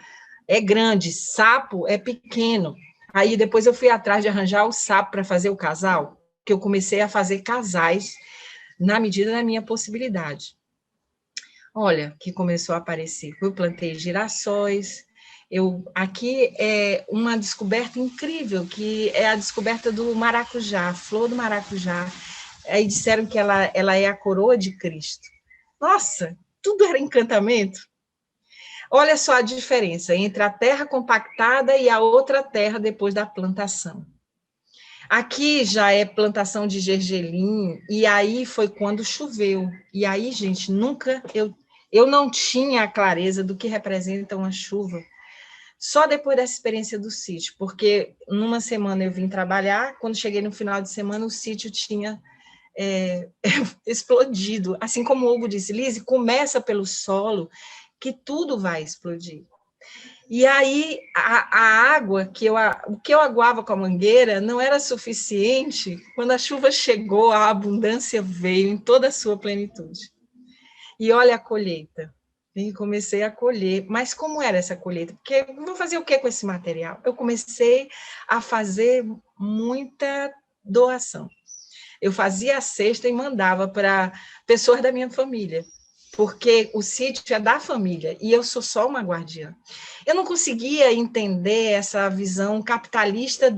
é grande, sapo é pequeno. Aí depois eu fui atrás de arranjar o sapo para fazer o casal, que eu comecei a fazer casais na medida da minha possibilidade. Olha, que começou a aparecer. Eu plantei girassóis. Aqui é uma descoberta incrível, que é a descoberta do maracujá, a flor do maracujá. Aí disseram que ela é a coroa de Cristo. Nossa, tudo era encantamento. Olha só a diferença entre a terra compactada e a outra terra depois da plantação. Aqui já é plantação de gergelim, e aí foi quando choveu. E aí, gente, nunca eu não tinha a clareza do que representa uma chuva, só depois dessa experiência do sítio, porque numa semana eu vim trabalhar, quando cheguei no final de semana, o sítio tinha explodido. Assim como o Hugo disse, Lise, começa pelo solo, que tudo vai explodir. E aí, a água, o que eu aguava com a mangueira, não era suficiente. Quando a chuva chegou, a abundância veio em toda a sua plenitude. E olha a colheita. E comecei a colher. Mas como era essa colheita? Porque eu vou fazer o que com esse material? Eu comecei a fazer muita doação. Eu fazia a cesta e mandava para pessoas da minha família, porque o sítio é da família, e eu sou só uma guardiã. Eu não conseguia entender essa visão capitalista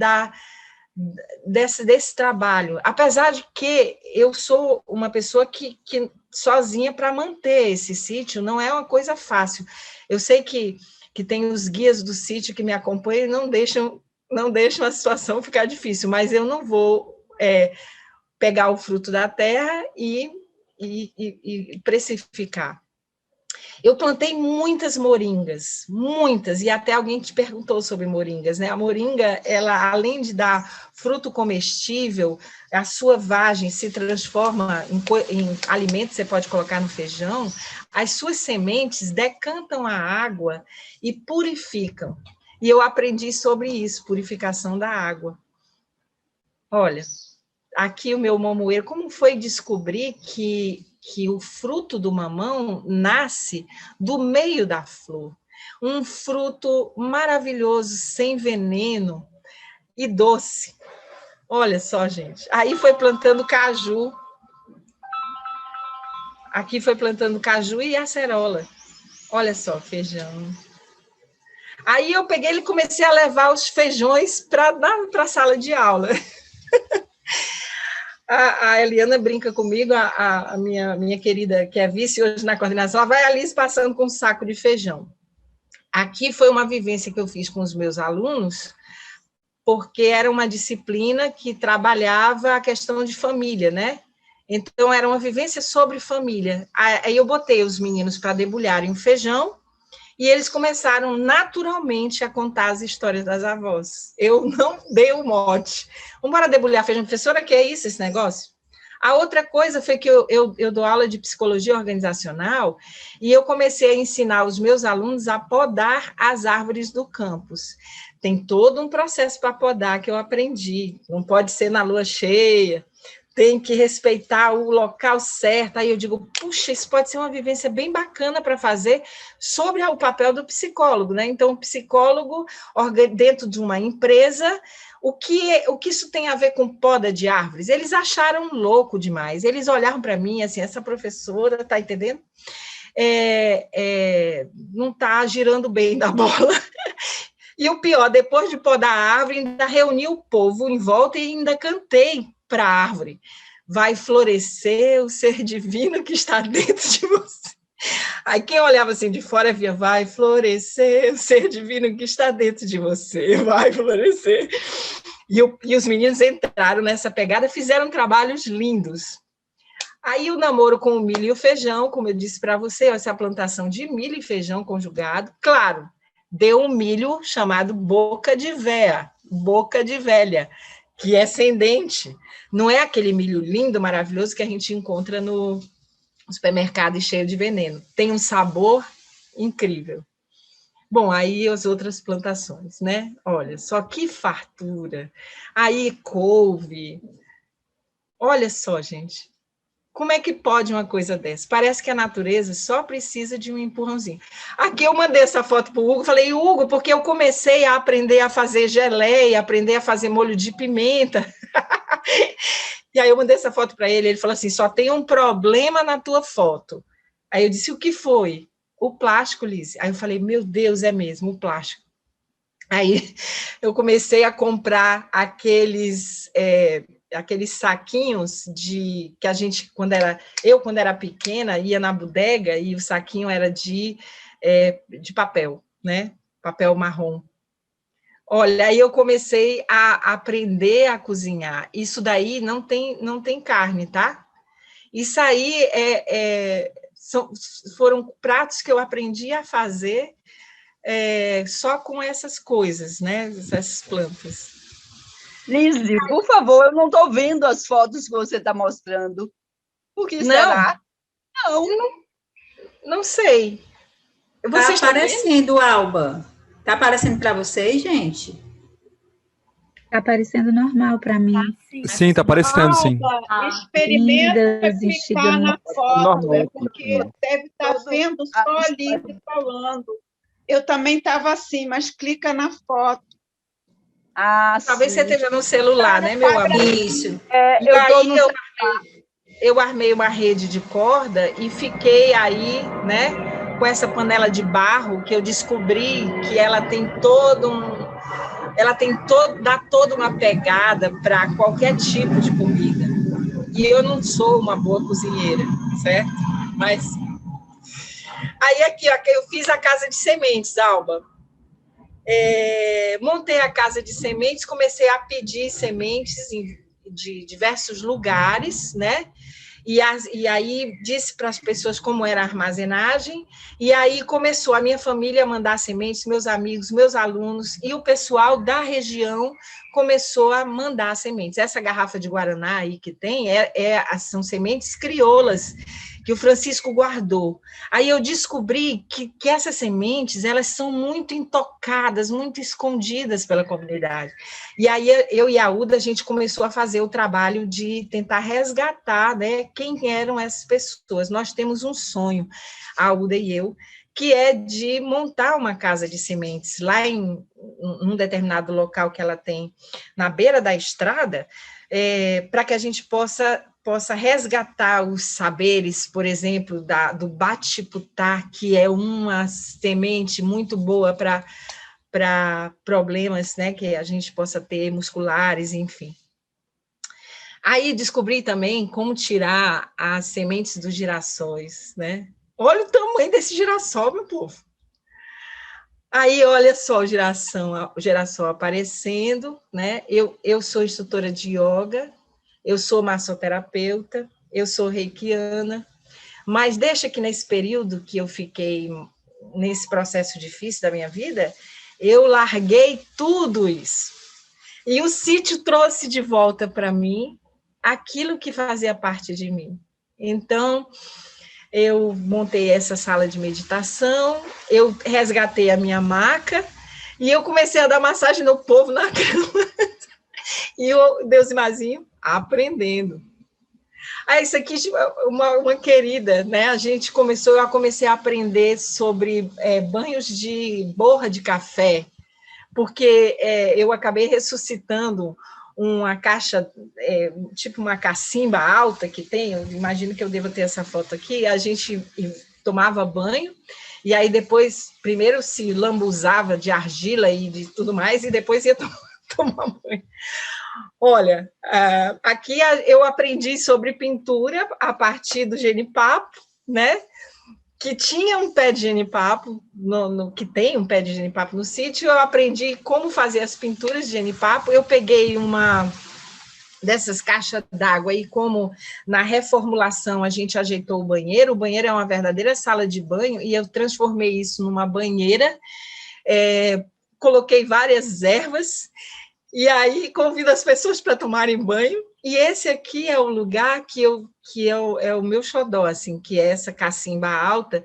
desse trabalho, apesar de que eu sou uma pessoa que sozinha para manter esse sítio não é uma coisa fácil. Eu sei que tem os guias do sítio que me acompanham e não deixam a situação ficar difícil, mas eu não vou pegar o fruto da terra e precificar. Eu plantei muitas moringas, muitas, e até alguém te perguntou sobre moringas, né? A moringa, ela, além de dar fruto comestível, a sua vagem se transforma em alimento, você pode colocar no feijão, as suas sementes decantam a água e purificam. E eu aprendi sobre isso, purificação da água. Olha, aqui o meu mamoeiro, como foi descobrir que o fruto do mamão nasce do meio da flor? Um fruto maravilhoso, sem veneno e doce. Olha só, gente. Aí foi plantando caju. Aqui foi plantando caju e acerola. Olha só, feijão. Aí eu peguei e comecei a levar os feijões para a sala de aula. A Eliana brinca comigo, a minha querida, que é vice hoje na coordenação, ela vai ali passando com um saco de feijão. Aqui foi uma vivência que eu fiz com os meus alunos, porque era uma disciplina que trabalhava a questão de família, né? Então, era uma vivência sobre família. Aí eu botei os meninos para debulharem o feijão, e eles começaram naturalmente a contar as histórias das avós. Eu não dei o mote. Vamos embora debulhar feijão, professora, que é isso, esse negócio? A outra coisa foi que eu dou aula de psicologia organizacional e eu comecei a ensinar os meus alunos a podar as árvores do campus. Tem todo um processo para podar que eu aprendi. Não pode ser na lua cheia, tem que respeitar o local certo. Aí eu digo, puxa, isso pode ser uma vivência bem bacana para fazer sobre o papel do psicólogo, né? Então, o psicólogo, dentro de uma empresa, o que isso tem a ver com poda de árvores? Eles acharam louco demais. Eles olharam para mim assim, essa professora, tá entendendo? Não está girando bem da bola. E o pior, depois de podar a árvore, ainda reuni o povo em volta e ainda cantei para a árvore. Vai florescer o ser divino que está dentro de você. Aí quem olhava assim de fora via, vai florescer o ser divino que está dentro de você, vai florescer. E os meninos entraram nessa pegada, fizeram trabalhos lindos. Aí o namoro com o milho e o feijão, como eu disse para você, essa plantação de milho e feijão conjugado, claro, deu um milho chamado boca de velha, que é sem dente. Não é aquele milho lindo, maravilhoso que a gente encontra no supermercado e cheio de veneno. Tem um sabor incrível. Bom, aí as outras plantações, né? Olha, só que fartura. Aí couve. Olha só, gente. Como é que pode uma coisa dessa? Parece que a natureza só precisa de um empurrãozinho. Aqui eu mandei essa foto para o Hugo, falei, Hugo, porque eu comecei a aprender a fazer geleia, aprender a fazer molho de pimenta. E aí eu mandei essa foto para ele, ele falou assim, só tem um problema na tua foto. Aí eu disse, o que foi? O plástico, Liz. Aí eu falei, meu Deus, é mesmo, o plástico. Aí eu comecei a comprar aqueles saquinhos que a gente, quando era pequena, ia na bodega e o saquinho era de papel, né? Papel marrom. Olha, aí eu comecei a aprender a cozinhar. Isso daí não tem carne, tá? Isso aí foram pratos que eu aprendi a fazer só com essas coisas, né? Essas plantas. Lise, por favor, eu não estou vendo as fotos que você está mostrando. Por que será? Não. Não sei. Está aparecendo, Alba. Está aparecendo para vocês, gente? Está aparecendo normal para mim. Sim, está aparecendo, sim. Experimenta clicar na foto, normal, porque deve estar vendo só a Lise falando. Eu também estava assim, mas clica na foto. Talvez você esteja no celular, né, meu amor? Isso. Eu armei uma rede de corda e fiquei aí, né, com essa panela de barro que eu descobri que ela dá toda uma pegada para qualquer tipo de comida. E eu não sou uma boa cozinheira, certo? Mas aí aqui, ó, eu fiz a casa de sementes, Alba. Montei a casa de sementes, comecei a pedir sementes de diversos lugares, né? E aí disse para as pessoas como era a armazenagem, e aí começou a minha família a mandar sementes, meus amigos, meus alunos, e o pessoal da região começou a mandar sementes. Essa garrafa de Guaraná aí que tem, são sementes crioulas, que o Francisco guardou. Aí eu descobri que essas sementes, elas são muito intocadas, muito escondidas pela comunidade. E aí eu e a Uda, a gente começou a fazer o trabalho de tentar resgatar, né, quem eram essas pessoas. Nós temos um sonho, a Uda e eu, que é de montar uma casa de sementes lá em um determinado local que ela tem na beira da estrada, para que a gente possa resgatar os saberes, por exemplo, do batiputá, que é uma semente muito boa para problemas, né, que a gente possa ter musculares, enfim. Aí descobri também como tirar as sementes dos girassóis, né? Olha o tamanho desse girassol, meu povo. Aí, olha só o girassol aparecendo, né? Eu sou instrutora de yoga, eu sou massoterapeuta, eu sou reikiana, mas deixa que nesse período que eu fiquei nesse processo difícil da minha vida, eu larguei tudo isso. E o sítio trouxe de volta para mim aquilo que fazia parte de mim. Então, eu montei essa sala de meditação, eu resgatei a minha maca e eu comecei a dar massagem no povo na cama. E o Deus Mazinho aprendendo. Isso aqui, uma querida, né? Eu comecei a aprender sobre banhos de borra de café, porque eu acabei ressuscitando uma caixa, tipo uma cacimba alta que tem, eu imagino que eu devo ter essa foto aqui, a gente tomava banho, e aí depois, primeiro se lambuzava de argila e de tudo mais, e depois ia tomar banho. Olha, aqui eu aprendi sobre pintura a partir do genipapo, né? Que tinha um pé de genipapo, que tem um pé de genipapo no sítio, eu aprendi como fazer as pinturas de genipapo, eu peguei uma dessas caixas d'água e como na reformulação a gente ajeitou o banheiro é uma verdadeira sala de banho, e eu transformei isso numa banheira, coloquei várias ervas, e aí convido as pessoas para tomarem banho, e esse aqui é o lugar que é o meu xodó, assim, que é essa cacimba alta,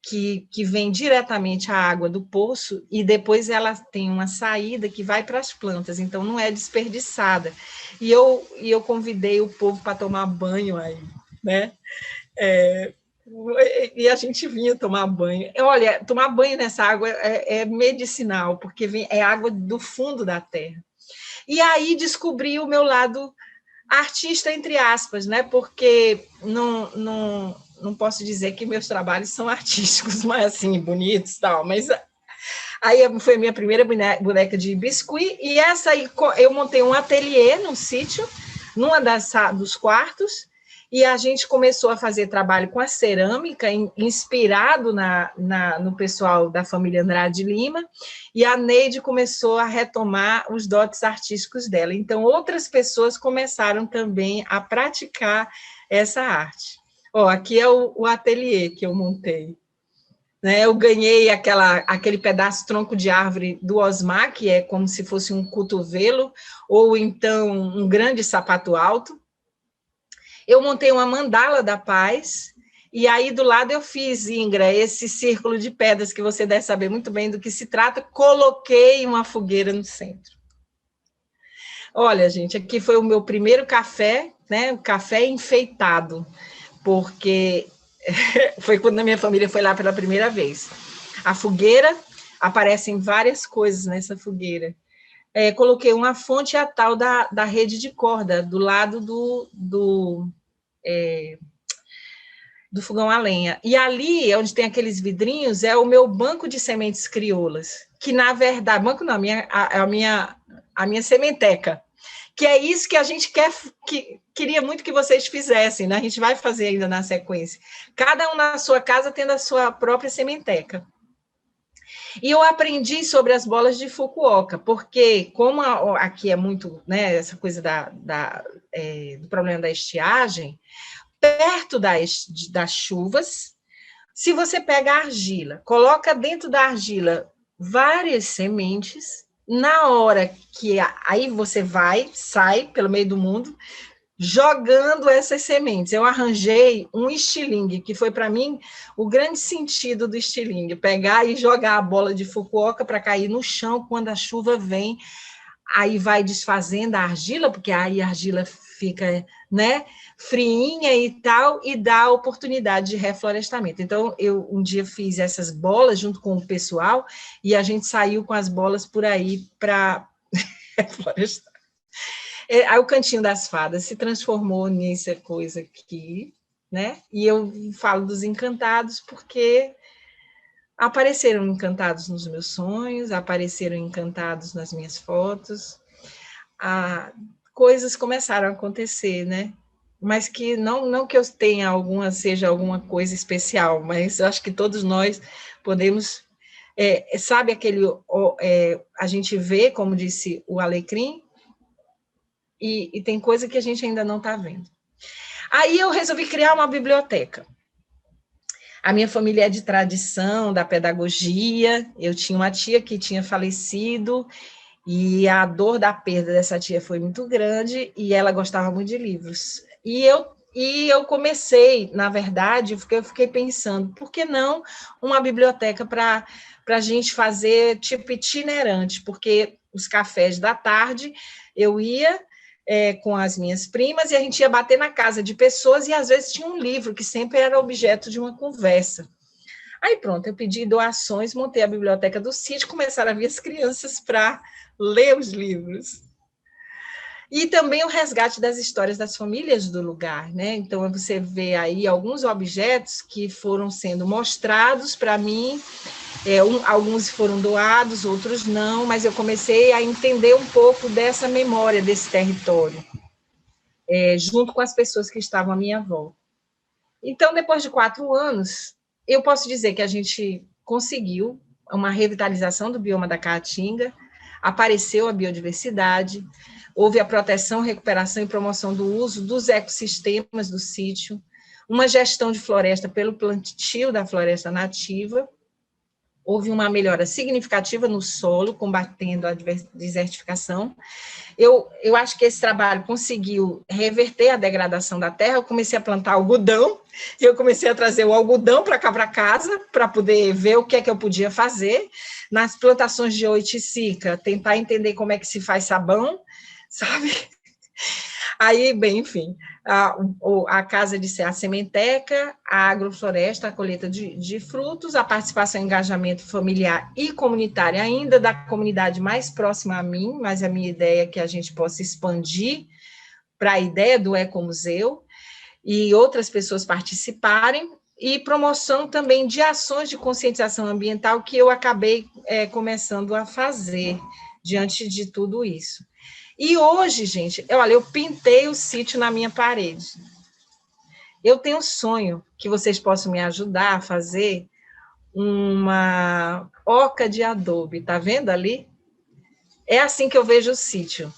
que vem diretamente a água do poço, e depois ela tem uma saída que vai para as plantas, então não é desperdiçada. E eu convidei o povo para tomar banho aí, né? E a gente vinha tomar banho. Olha, tomar banho nessa água é medicinal, porque é água do fundo da terra. E aí descobri o meu lado artista, entre aspas, né? Porque não posso dizer que meus trabalhos são artísticos, mas assim, bonitos e tal, mas aí foi a minha primeira boneca de biscuit, e essa aí eu montei um ateliê no sítio, numa dos quartos, e a gente começou a fazer trabalho com a cerâmica, inspirado no pessoal da família Andrade Lima, e a Neide começou a retomar os dotes artísticos dela. Então, outras pessoas começaram também a praticar essa arte. Ó, aqui é o ateliê que eu montei. Né? Eu ganhei aquele pedaço tronco de árvore do Osmar, que é como se fosse um cotovelo, ou então um grande sapato alto. Eu montei uma mandala da paz, e aí do lado eu fiz, Ingra, esse círculo de pedras que você deve saber muito bem do que se trata, coloquei uma fogueira no centro. Olha, gente, aqui foi o meu primeiro café, né, o café enfeitado, porque foi quando a minha família foi lá pela primeira vez. A fogueira, aparecem várias coisas nessa fogueira. Coloquei uma fonte a tal da rede de corda, do lado do fogão a lenha. E ali, onde tem aqueles vidrinhos, é o meu banco de sementes crioulas, que, na verdade, banco não, a minha sementeca, que é isso que a gente queria muito que vocês fizessem, né? A gente vai fazer ainda na sequência. Cada um na sua casa tendo a sua própria sementeca. E eu aprendi sobre as bolas de Fukuoka, porque como aqui é muito, né, essa coisa do problema da estiagem, perto das chuvas, se você pega a argila, coloca dentro da argila várias sementes, na hora que aí você sai pelo meio do mundo, jogando essas sementes. Eu arranjei um estilingue, que foi para mim o grande sentido do estilingue, pegar e jogar a bola de Fukuoka para cair no chão quando a chuva vem, aí vai desfazendo a argila, porque aí a argila fica, né, friinha e tal, e dá a oportunidade de reflorestamento. Então, eu um dia fiz essas bolas junto com o pessoal, e a gente saiu com as bolas por aí para reflorestar. Aí o Cantinho das Fadas se transformou nessa coisa aqui, né? E eu falo dos encantados porque apareceram encantados nos meus sonhos, apareceram encantados nas minhas fotos, coisas começaram a acontecer, né? Mas que não que eu tenha seja alguma coisa especial, mas eu acho que todos nós podemos, sabe a gente vê, como disse o Alecrim, e tem coisa que a gente ainda não está vendo. Aí eu resolvi criar uma biblioteca. A minha família é de tradição, da pedagogia, eu tinha uma tia que tinha falecido, e a dor da perda dessa tia foi muito grande, e ela gostava muito de livros. E eu comecei, na verdade, porque eu fiquei pensando, por que não uma biblioteca para a gente fazer tipo itinerante? Porque os cafés da tarde eu ia com as minhas primas, e a gente ia bater na casa de pessoas, e às vezes tinha um livro que sempre era objeto de uma conversa. Aí pronto, eu pedi doações, montei a biblioteca do sítio, começaram a vir as crianças para ler os livros. E também o resgate das histórias das famílias do lugar, né? Então, você vê aí alguns objetos que foram sendo mostrados para mim, alguns foram doados, outros não, mas eu comecei a entender um pouco dessa memória desse território, junto com as pessoas que estavam à minha volta. Então, depois de 4 anos, eu posso dizer que a gente conseguiu uma revitalização do bioma da Caatinga, apareceu a biodiversidade, houve a proteção, recuperação e promoção do uso dos ecossistemas do sítio, uma gestão de floresta pelo plantio da floresta nativa, houve uma melhora significativa no solo, combatendo a desertificação. Eu acho que esse trabalho conseguiu reverter a degradação da terra. Eu comecei a plantar algodão, e eu comecei a trazer o algodão para cá para casa, para poder ver o que é que eu podia fazer. Nas plantações de oiticica, tentar entender como é que se faz sabão, sabe? Aí, bem, enfim, a casa de a sementeca, a agrofloresta, a colheita de frutos, a participação e engajamento familiar e comunitário, ainda da comunidade mais próxima a mim, mas a minha ideia é que a gente possa expandir para a ideia do ecomuseu, e outras pessoas participarem, e promoção também de ações de conscientização ambiental que eu acabei começando a fazer diante de tudo isso. E hoje, gente, olha, eu pintei o sítio na minha parede. Eu tenho um sonho que vocês possam me ajudar a fazer uma oca de adobe, tá vendo ali? É assim que eu vejo o sítio.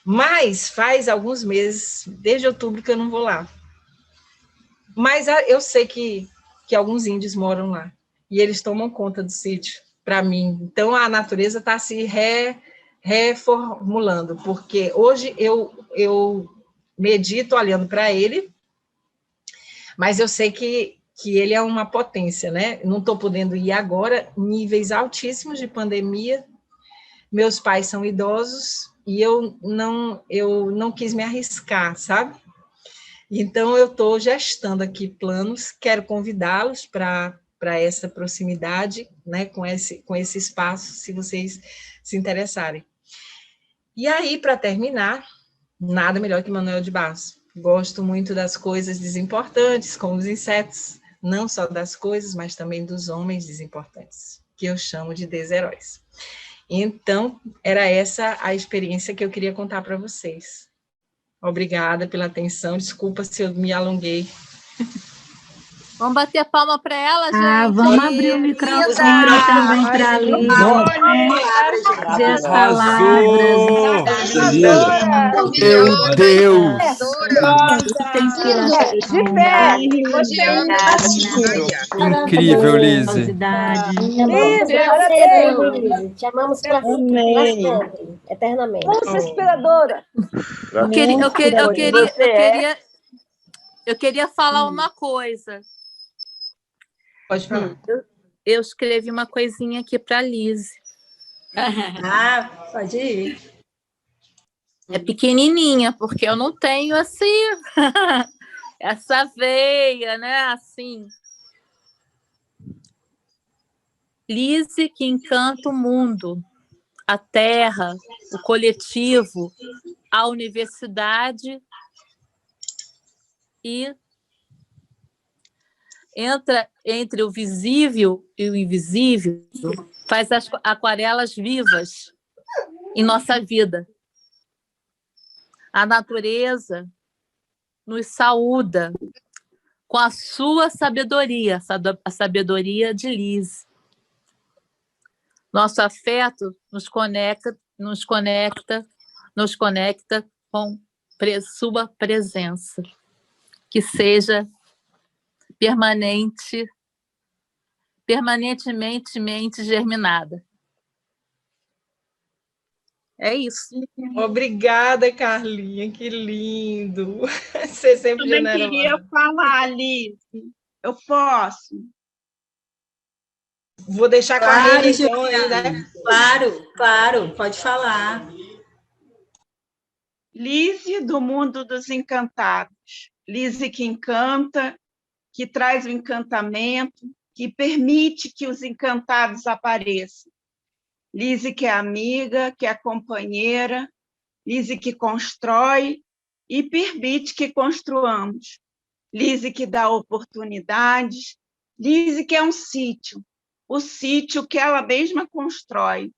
Mas faz alguns meses, desde outubro, que eu não vou lá. Mas eu sei que alguns índios moram lá, e eles tomam conta do sítio, para mim. Então, a natureza está se reformulando, porque hoje eu medito olhando para ele, mas eu sei que ele é uma potência, né? Não estou podendo ir agora, níveis altíssimos de pandemia, meus pais são idosos, e eu não quis me arriscar, sabe? Então, eu estou gestando aqui planos, quero convidá-los para essa proximidade, né, com esse espaço, se vocês se interessarem. E aí, para terminar, nada melhor que Manuel de Barros. Gosto muito das coisas desimportantes, como os insetos, não só das coisas, mas também dos homens desimportantes, que eu chamo de desheróis. Então, era essa a experiência que eu queria contar para vocês. Obrigada pela atenção, desculpa se eu me alonguei. Vamos bater palma para ela, gente. Vamos abrir o microfone também para a Liz. Dizer as palavras. Meu Deus! Tem inspiração. Incrível, Liz. Te amamos para sempre, eternamente. Nossa, inspiradora. Eu queria falar uma coisa. Pode falar. Eu escrevi uma coisinha aqui para a Liz. Pode ir. É pequenininha, porque eu não tenho assim essa veia, né? Assim. Liz que encanta o mundo, a terra, o coletivo, a universidade e entra entre o visível e o invisível, faz as aquarelas vivas em nossa vida. A natureza nos saúda com a sua sabedoria, a sabedoria de Liz. Nosso afeto nos conecta com sua presença. Que seja permanentemente germinada. É isso. Obrigada, Carlinha, que lindo. Você sempre generosa. Eu também queria falar, Liz. Eu posso? Vou deixar com a Rita, então, né? Claro, pode falar. Liz do mundo dos encantados. Liz que encanta, que traz o encantamento, que permite que os encantados apareçam. Liz que é amiga, que é companheira, Liz que constrói e permite que construamos. Liz que dá oportunidades, Liz que é um sítio, o sítio que ela mesma constrói.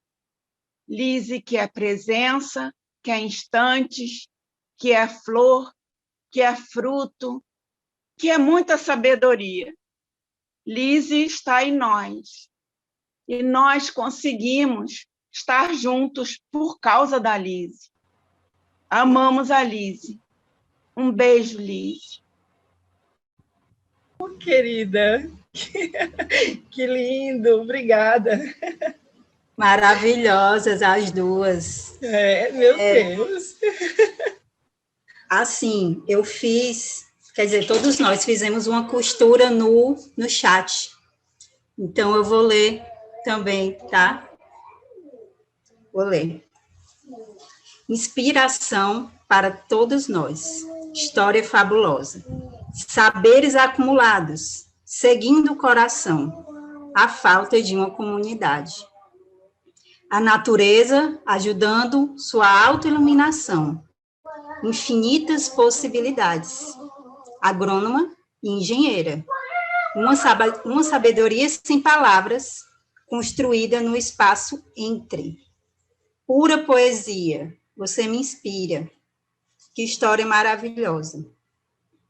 Liz que é presença, que é instantes, que é flor, que é fruto, que é muita sabedoria. Liz está em nós. E nós conseguimos estar juntos por causa da Liz. Amamos a Liz. Um beijo, Liz. Oh, querida, que lindo, obrigada. Maravilhosas as duas. Meu Deus. Assim, eu fiz, quer dizer, todos nós fizemos uma costura no chat. Então, eu vou ler também, tá? Vou ler. Inspiração para todos nós. História fabulosa. Saberes acumulados, seguindo o coração, a falta de uma comunidade. A natureza ajudando sua autoiluminação. Infinitas possibilidades. agrônoma e engenheira. Uma sabedoria sem palavras, construída no espaço entre. Pura poesia, você me inspira. Que história maravilhosa.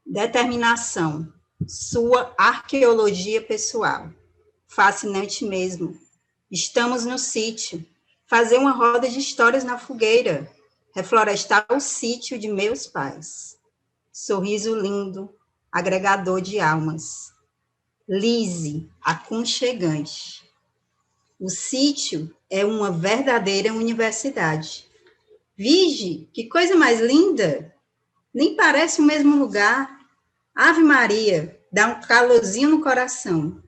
Determinação, sua arqueologia pessoal. Fascinante mesmo. Estamos no sítio. Fazer uma roda de histórias na fogueira. Reflorestar o sítio de meus pais. Sorriso lindo, agregador de almas. Lise, aconchegante. O sítio é uma verdadeira universidade. Vige, que coisa mais linda! Nem parece o mesmo lugar. Ave Maria, dá um calorzinho no coração.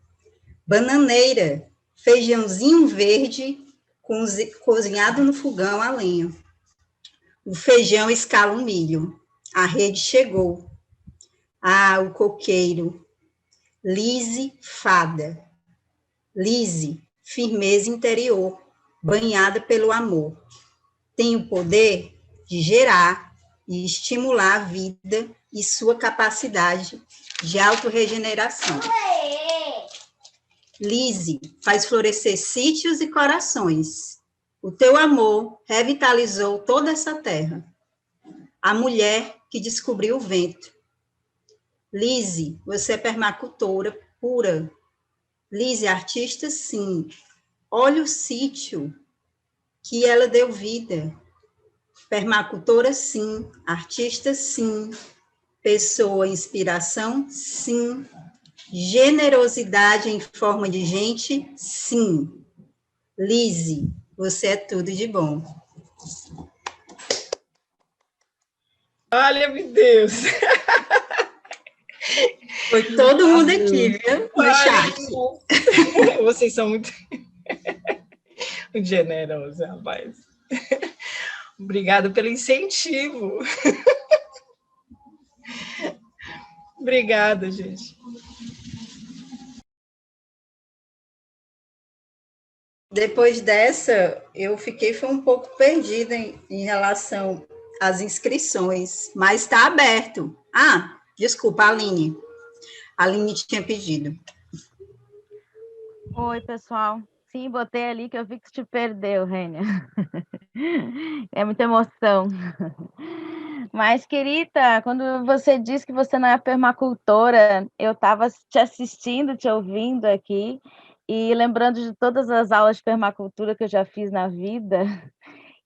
Bananeira, feijãozinho verde cozinhado no fogão a lenha. O feijão escala o milho. A rede chegou. Ah, o coqueiro. Lise, fada. Lise, firmeza interior, banhada pelo amor. Tem o poder de gerar e estimular a vida e sua capacidade de autorregeneração. Lise, faz florescer sítios e corações. O teu amor revitalizou toda essa terra. A mulher que descobriu o vento. Lise, você é permacultora pura. Lise, artista, sim. Olha o sítio que ela deu vida. Permacultora, sim. Artista, sim. Pessoa, inspiração, sim. Generosidade em forma de gente, sim. Lise, você é tudo de bom. Olha, meu Deus! Foi todo mundo aqui, viu? No chat. Vocês são muito generosos, rapaz. Obrigada pelo incentivo. Obrigada, gente. Depois dessa, eu foi um pouco perdida em relação às inscrições, mas está aberto. Ah, desculpa, Aline. A Aline tinha pedido. Oi, pessoal. Sim, botei ali que eu vi que te perdeu, Rênia. É muita emoção. Mas, querida, quando você disse que você não é permacultora, eu estava te assistindo, te ouvindo aqui, e lembrando de todas as aulas de permacultura que eu já fiz na vida.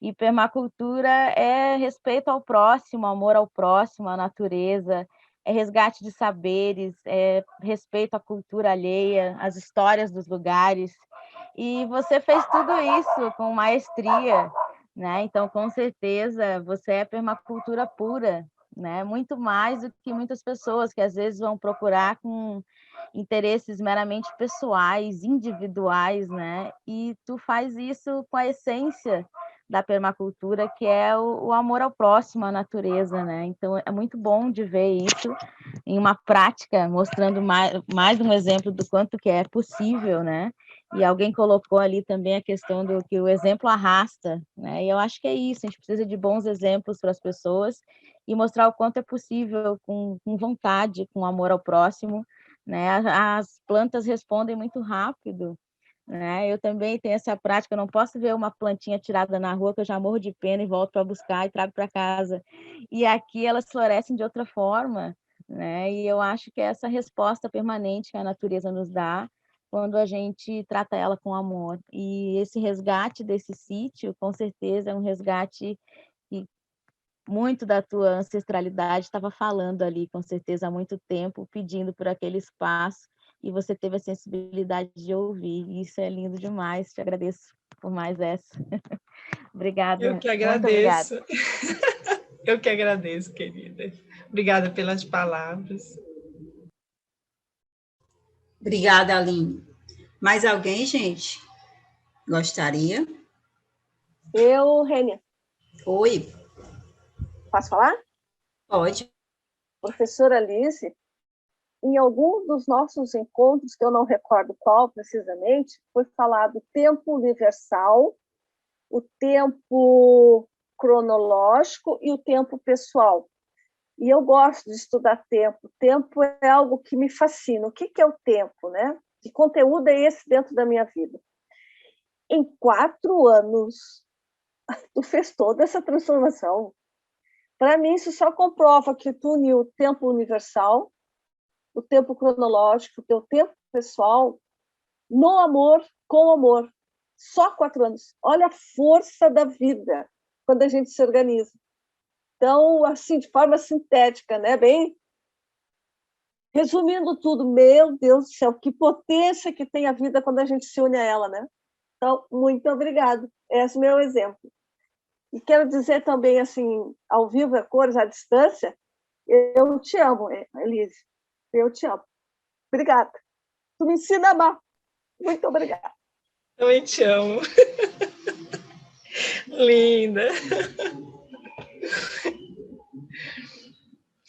E permacultura é respeito ao próximo, amor ao próximo, à natureza, é resgate de saberes, é respeito à cultura alheia, às histórias dos lugares. E você fez tudo isso com maestria, né? Então, com certeza, você é permacultura pura, né? Muito mais do que muitas pessoas que às vezes vão procurar com interesses meramente pessoais, individuais, né? E tu faz isso com a essência da permacultura, que é o amor ao próximo, à natureza, né? Então, é muito bom de ver isso em uma prática, mostrando mais um exemplo do quanto que é possível, né? E alguém colocou ali também a questão do que o exemplo arrasta, né? E eu acho que é isso, a gente precisa de bons exemplos para as pessoas e mostrar o quanto é possível com vontade, com amor ao próximo, né? As plantas respondem muito rápido, né? Eu também tenho essa prática, eu não posso ver uma plantinha tirada na rua que eu já morro de pena e volto para buscar e trago para casa. E aqui elas florescem de outra forma, né? E eu acho que é essa resposta permanente que a natureza nos dá quando a gente trata ela com amor. E esse resgate desse sítio, com certeza, é um resgate que muito da tua ancestralidade estava falando ali, com certeza, há muito tempo, pedindo por aquele espaço, e você teve a sensibilidade de ouvir. Isso é lindo demais. Te agradeço por mais essa. Obrigada. Eu que agradeço. Eu que agradeço, querida. Obrigada pelas palavras. Obrigada, Aline. Mais alguém, gente? Gostaria? Eu, Rênia. Oi. Posso falar? Pode. Professora Alice, em algum dos nossos encontros, que eu não recordo qual precisamente, foi falado o tempo universal, o tempo cronológico e o tempo pessoal. E eu gosto de estudar tempo. Tempo é algo que me fascina. O que é o tempo, né? Que conteúdo é esse dentro da minha vida? Em 4 anos, tu fez toda essa transformação. Para mim, isso só comprova que tu uniu o tempo universal, o tempo cronológico, o teu tempo pessoal, no amor, com amor. Só 4 anos. Olha a força da vida quando a gente se organiza. Então, assim, de forma sintética, né? Bem, resumindo tudo, meu Deus do céu, que potência que tem a vida quando a gente se une a ela, né? Então, muito obrigado. Esse é o meu exemplo. E quero dizer também, assim, ao vivo é cores, à distância, eu te amo, Elise. Eu te amo. Obrigada. Tu me ensina a amar. Muito obrigada. Também te amo. Linda.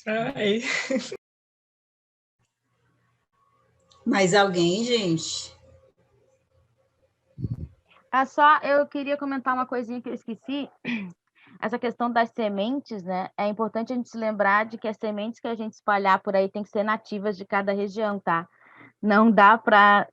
Ai. Mais alguém, gente? Eu queria comentar uma coisinha que eu esqueci. Essa questão das sementes, né? É importante a gente se lembrar de que as sementes que a gente espalhar por aí tem que ser nativas de cada região, tá? Não dá para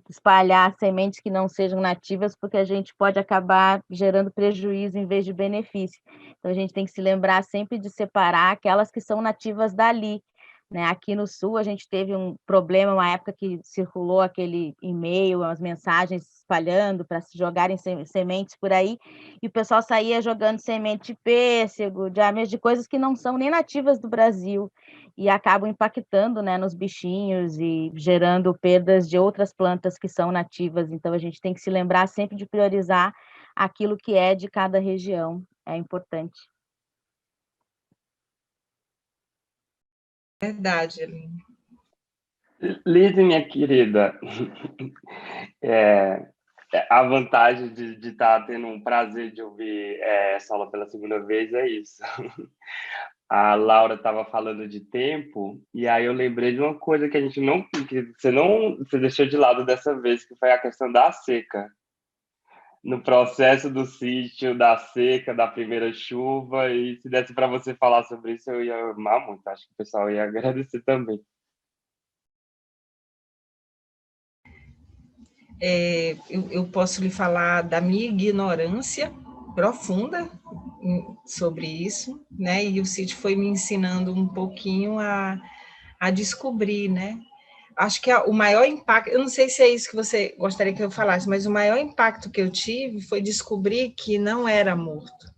espalhar sementes que não sejam nativas, porque a gente pode acabar gerando prejuízo em vez de benefício. Então, a gente tem que se lembrar sempre de separar aquelas que são nativas dali, né? Aqui no Sul, a gente teve um problema, uma época que circulou aquele e-mail, as mensagens espalhando para se jogarem sementes por aí, e o pessoal saía jogando semente de pêssego, de ameixa, de coisas que não são nem nativas do Brasil, e acabam impactando, né, nos bichinhos e gerando perdas de outras plantas que são nativas. Então, a gente tem que se lembrar sempre de priorizar aquilo que é de cada região. É importante. Verdade, Aline. Liz, minha querida, a vantagem de estar tendo um prazer de ouvir essa aula pela segunda vez é isso. A Laura estava falando de tempo, e aí eu lembrei de uma coisa que você deixou de lado dessa vez, que foi a questão da seca. No processo do sítio, da seca, da primeira chuva, e se desse para você falar sobre isso, eu ia amar muito. Acho que o pessoal ia agradecer também. Eu posso lhe falar da minha ignorância profunda sobre isso, né? E o sítio foi me ensinando um pouquinho a descobrir, né? Acho que o maior impacto, eu não sei se é isso que você gostaria que eu falasse, mas o maior impacto que eu tive foi descobrir que não era morto.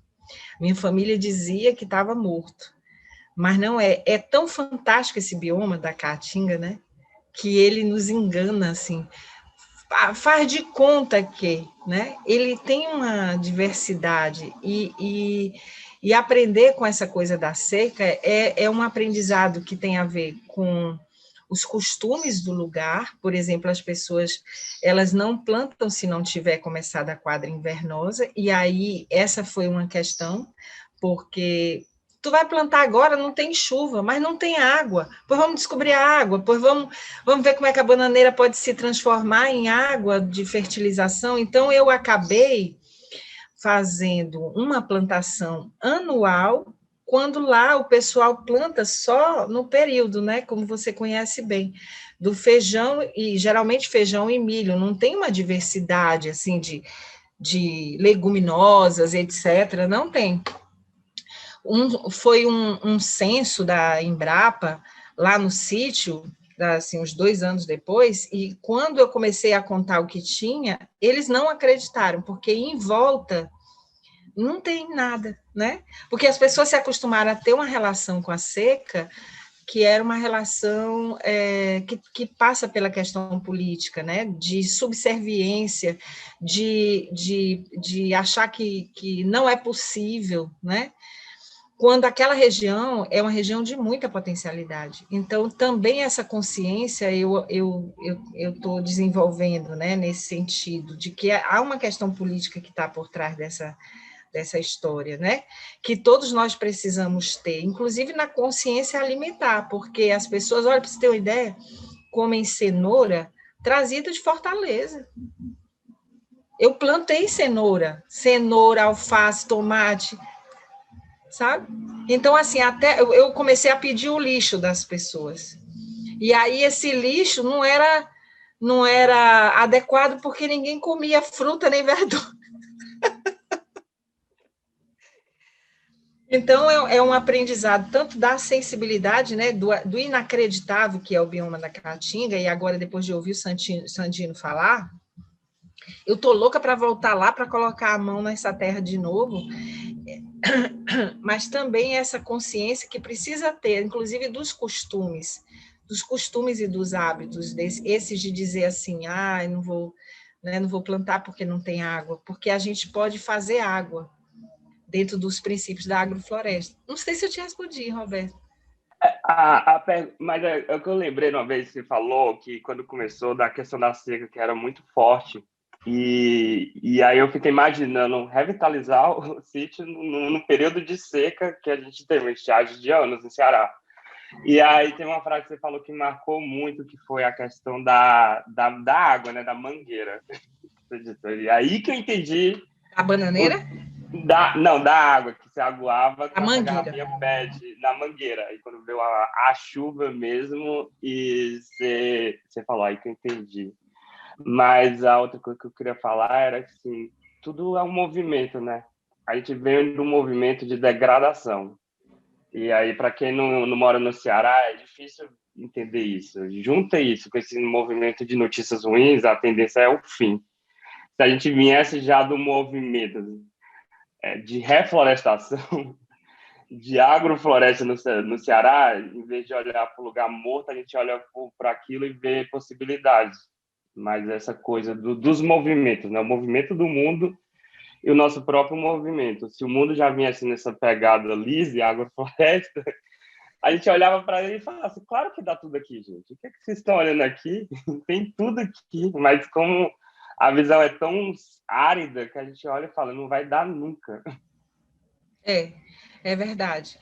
Minha família dizia que estava morto, mas não é. É tão fantástico esse bioma da Caatinga, né? Que ele nos engana, assim. Faz de conta que, né? Ele tem uma diversidade e aprender com essa coisa da seca é um aprendizado que tem a ver com os costumes do lugar. Por exemplo, as pessoas elas não plantam se não tiver começado a quadra invernosa, e aí essa foi uma questão, porque tu vai plantar agora, não tem chuva, mas não tem água, pois vamos descobrir a água, pois vamos ver como é que a bananeira pode se transformar em água de fertilização. Então, eu acabei fazendo uma plantação anual, quando lá o pessoal planta só no período, né, como você conhece bem, do feijão, e geralmente feijão e milho, não tem uma diversidade, assim, de leguminosas, etc., não tem. Foi um censo da Embrapa, lá no sítio, assim, uns 2 anos depois, e quando eu comecei a contar o que tinha, eles não acreditaram, porque em volta não tem nada, né? Porque as pessoas se acostumaram a ter uma relação com a seca, que era uma relação que passa pela questão política, né? De subserviência, de achar que não é possível, né? Quando aquela região é uma região de muita potencialidade. Então, também essa consciência eu estou desenvolvendo, né, nesse sentido, de que há uma questão política que está por trás dessa história, né, que todos nós precisamos ter, inclusive na consciência alimentar, porque as pessoas, olha, para você ter uma ideia, comem cenoura trazida de Fortaleza. Eu plantei cenoura, alface, tomate, sabe? Então, assim, até eu comecei a pedir o lixo das pessoas. E aí esse lixo não era adequado porque ninguém comia fruta nem verdura. Então, é um aprendizado tanto da sensibilidade, né, do inacreditável, que é o bioma da Caatinga, e agora, depois de ouvir o Sandino falar, eu estou louca para voltar lá, para colocar a mão nessa terra de novo, mas também essa consciência que precisa ter, inclusive dos costumes e dos hábitos, esses de dizer assim, não vou plantar porque não tem água, porque a gente pode fazer água, dentro dos princípios da agrofloresta. Não sei se eu te respondi, Roberto. Mas é o que eu lembrei uma vez que você falou, que quando começou da questão da seca, que era muito forte, e aí eu fiquei imaginando revitalizar o sítio no período de seca que a gente teve, uma estiagem de anos no Ceará. E aí tem uma frase que você falou que marcou muito, que foi a questão da água, né, da mangueira. E aí que eu entendi... A bananeira? Não, da água, que você aguava com a garrafinha PET na mangueira. E quando veio a chuva mesmo, e você falou, aí que eu entendi. Mas a outra coisa que eu queria falar era que, assim, tudo é um movimento, né? A gente vem de um movimento de degradação. E aí, para quem não mora no Ceará, é difícil entender isso. Junta isso com esse movimento de notícias ruins, a tendência é o fim. Se a gente viesse já do movimento de reflorestação, de agrofloresta no Ceará, em vez de olhar para o lugar morto, a gente olha para aquilo e vê possibilidades. Mas essa coisa dos movimentos, né? O movimento do mundo e o nosso próprio movimento. Se o mundo já vinha assim nessa pegada lisa, agrofloresta, a gente olhava para ele e falava assim, claro que dá tudo aqui, gente. O que é que vocês estão olhando aqui? Tem tudo aqui, mas como a visão é tão árida que a gente olha e fala, não vai dar nunca. É verdade.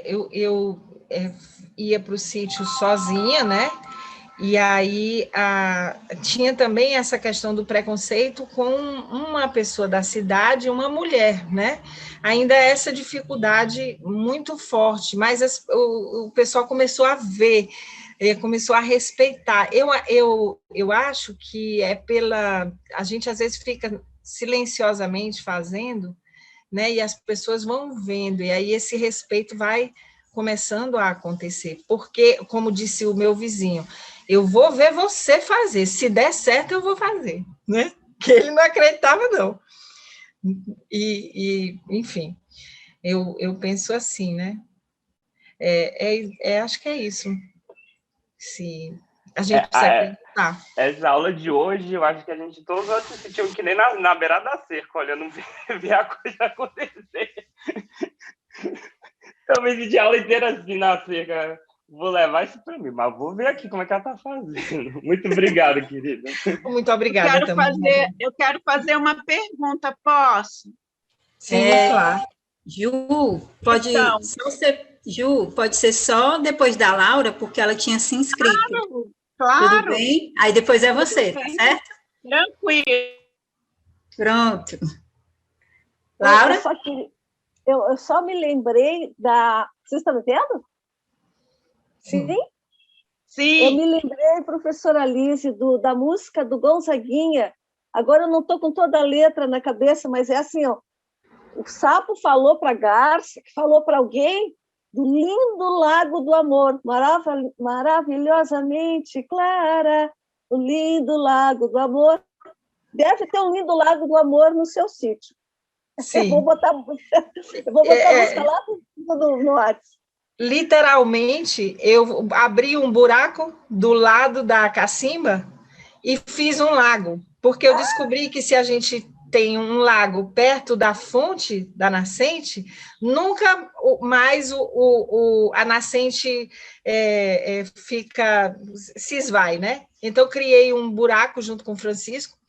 Eu ia para o sítio sozinha, né? E aí tinha também essa questão do preconceito com uma pessoa da cidade, uma mulher, né? Ainda essa dificuldade muito forte, mas o pessoal começou a ver, começou a respeitar. Eu acho que a gente às vezes fica silenciosamente fazendo, né? E as pessoas vão vendo, e aí esse respeito vai começando a acontecer, porque, como disse o meu vizinho, eu vou ver você fazer, se der certo eu vou fazer, né? Que ele não acreditava, não. Enfim, eu penso assim, né? Acho que é isso. Se a gente precisa acreditar. Essa aula de hoje, eu acho que a gente todos assistimos que nem na beira da cerca, olhando ver a coisa acontecer. Talvez de aula inteira assim na cerca. Vou levar isso para mim, mas vou ver aqui como é que ela está fazendo. Muito obrigado, querida. Muito obrigada também. Eu quero fazer uma pergunta, posso? Sim, claro. Ju, pode ser só depois da Laura, porque ela tinha se inscrito. Claro. Tudo bem? Aí depois é você, tá certo? Tranquilo. Pronto. Laura? Eu só me lembrei da... Vocês estão me vendo? Sim? Sim. Eu me lembrei, professora Lise, da música do Gonzaguinha. Agora eu não estou com toda a letra na cabeça, mas é assim, ó. O sapo falou para a garça, que falou para alguém, do lindo lago do amor, maravilhosamente clara, o lindo lago do amor. Deve ter um lindo lago do amor no seu sítio. Sim. Eu vou botar a música lá no WhatsApp. Literalmente, eu abri um buraco do lado da cacimba e fiz um lago, porque eu descobri que se a gente tem um lago perto da fonte, da nascente, nunca mais a nascente se esvai, né? Então, eu criei um buraco junto com o Francisco,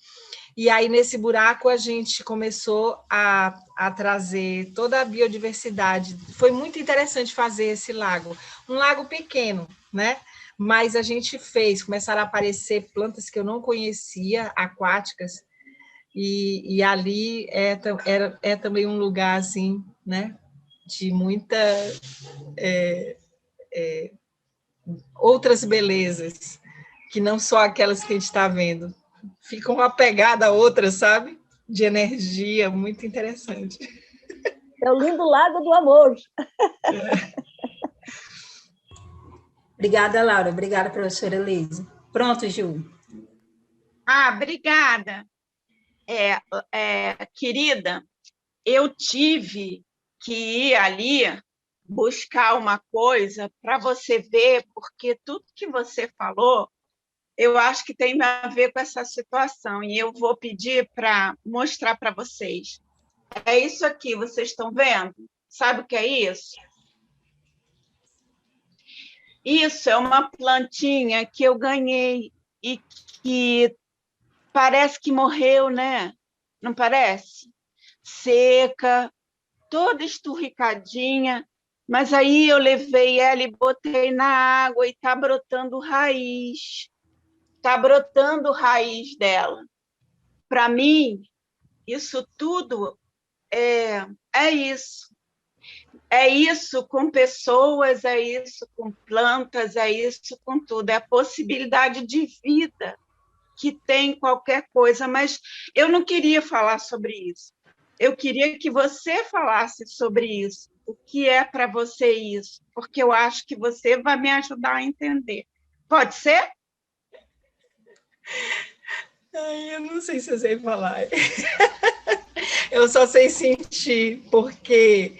e aí, nesse buraco, a gente começou a trazer toda a biodiversidade. Foi muito interessante fazer esse lago. Um lago pequeno, né? Mas a gente começaram a aparecer plantas que eu não conhecia, aquáticas, e ali é também um lugar, assim, né? de muita outras belezas, que não só aquelas que a gente está vendo. Fica uma pegada a outra, sabe? De energia, muito interessante. É o lindo lado do amor. Obrigada, Laura. Obrigada, professora Elise. Pronto, Ju. Obrigada. Querida, eu tive que ir ali buscar uma coisa para você ver, porque tudo que você falou, eu acho que tem a ver com essa situação, e eu vou pedir para mostrar para vocês. É isso aqui, vocês estão vendo? Sabe o que é isso? Isso é uma plantinha que eu ganhei e que parece que morreu, né? Não parece? Seca, toda esturricadinha, mas aí eu levei ela e botei na água e está brotando raiz. Está brotando raiz dela. Para mim, isso tudo é isso. É isso com pessoas, é isso com plantas, é isso com tudo. É a possibilidade de vida que tem qualquer coisa, mas eu não queria falar sobre isso. Eu queria que você falasse sobre isso. O que é para você isso? Porque eu acho que você vai me ajudar a entender. Pode ser? Ai, eu não sei se eu sei falar. Eu só sei sentir, porque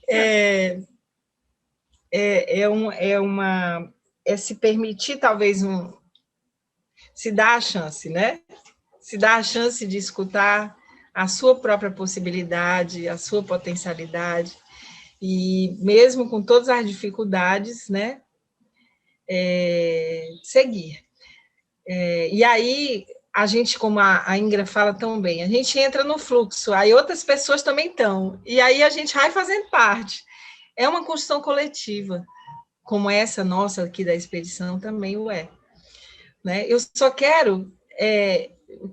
é se permitir, talvez, se dar a chance, né? Se dar a chance de escutar a sua própria possibilidade, a sua potencialidade, e mesmo com todas as dificuldades, né? Seguir. E aí, a gente, como a Ingra fala tão bem, a gente entra no fluxo, aí outras pessoas também estão, e aí a gente vai fazendo parte. É uma construção coletiva, como essa nossa aqui da expedição também o é. Né? Eu só quero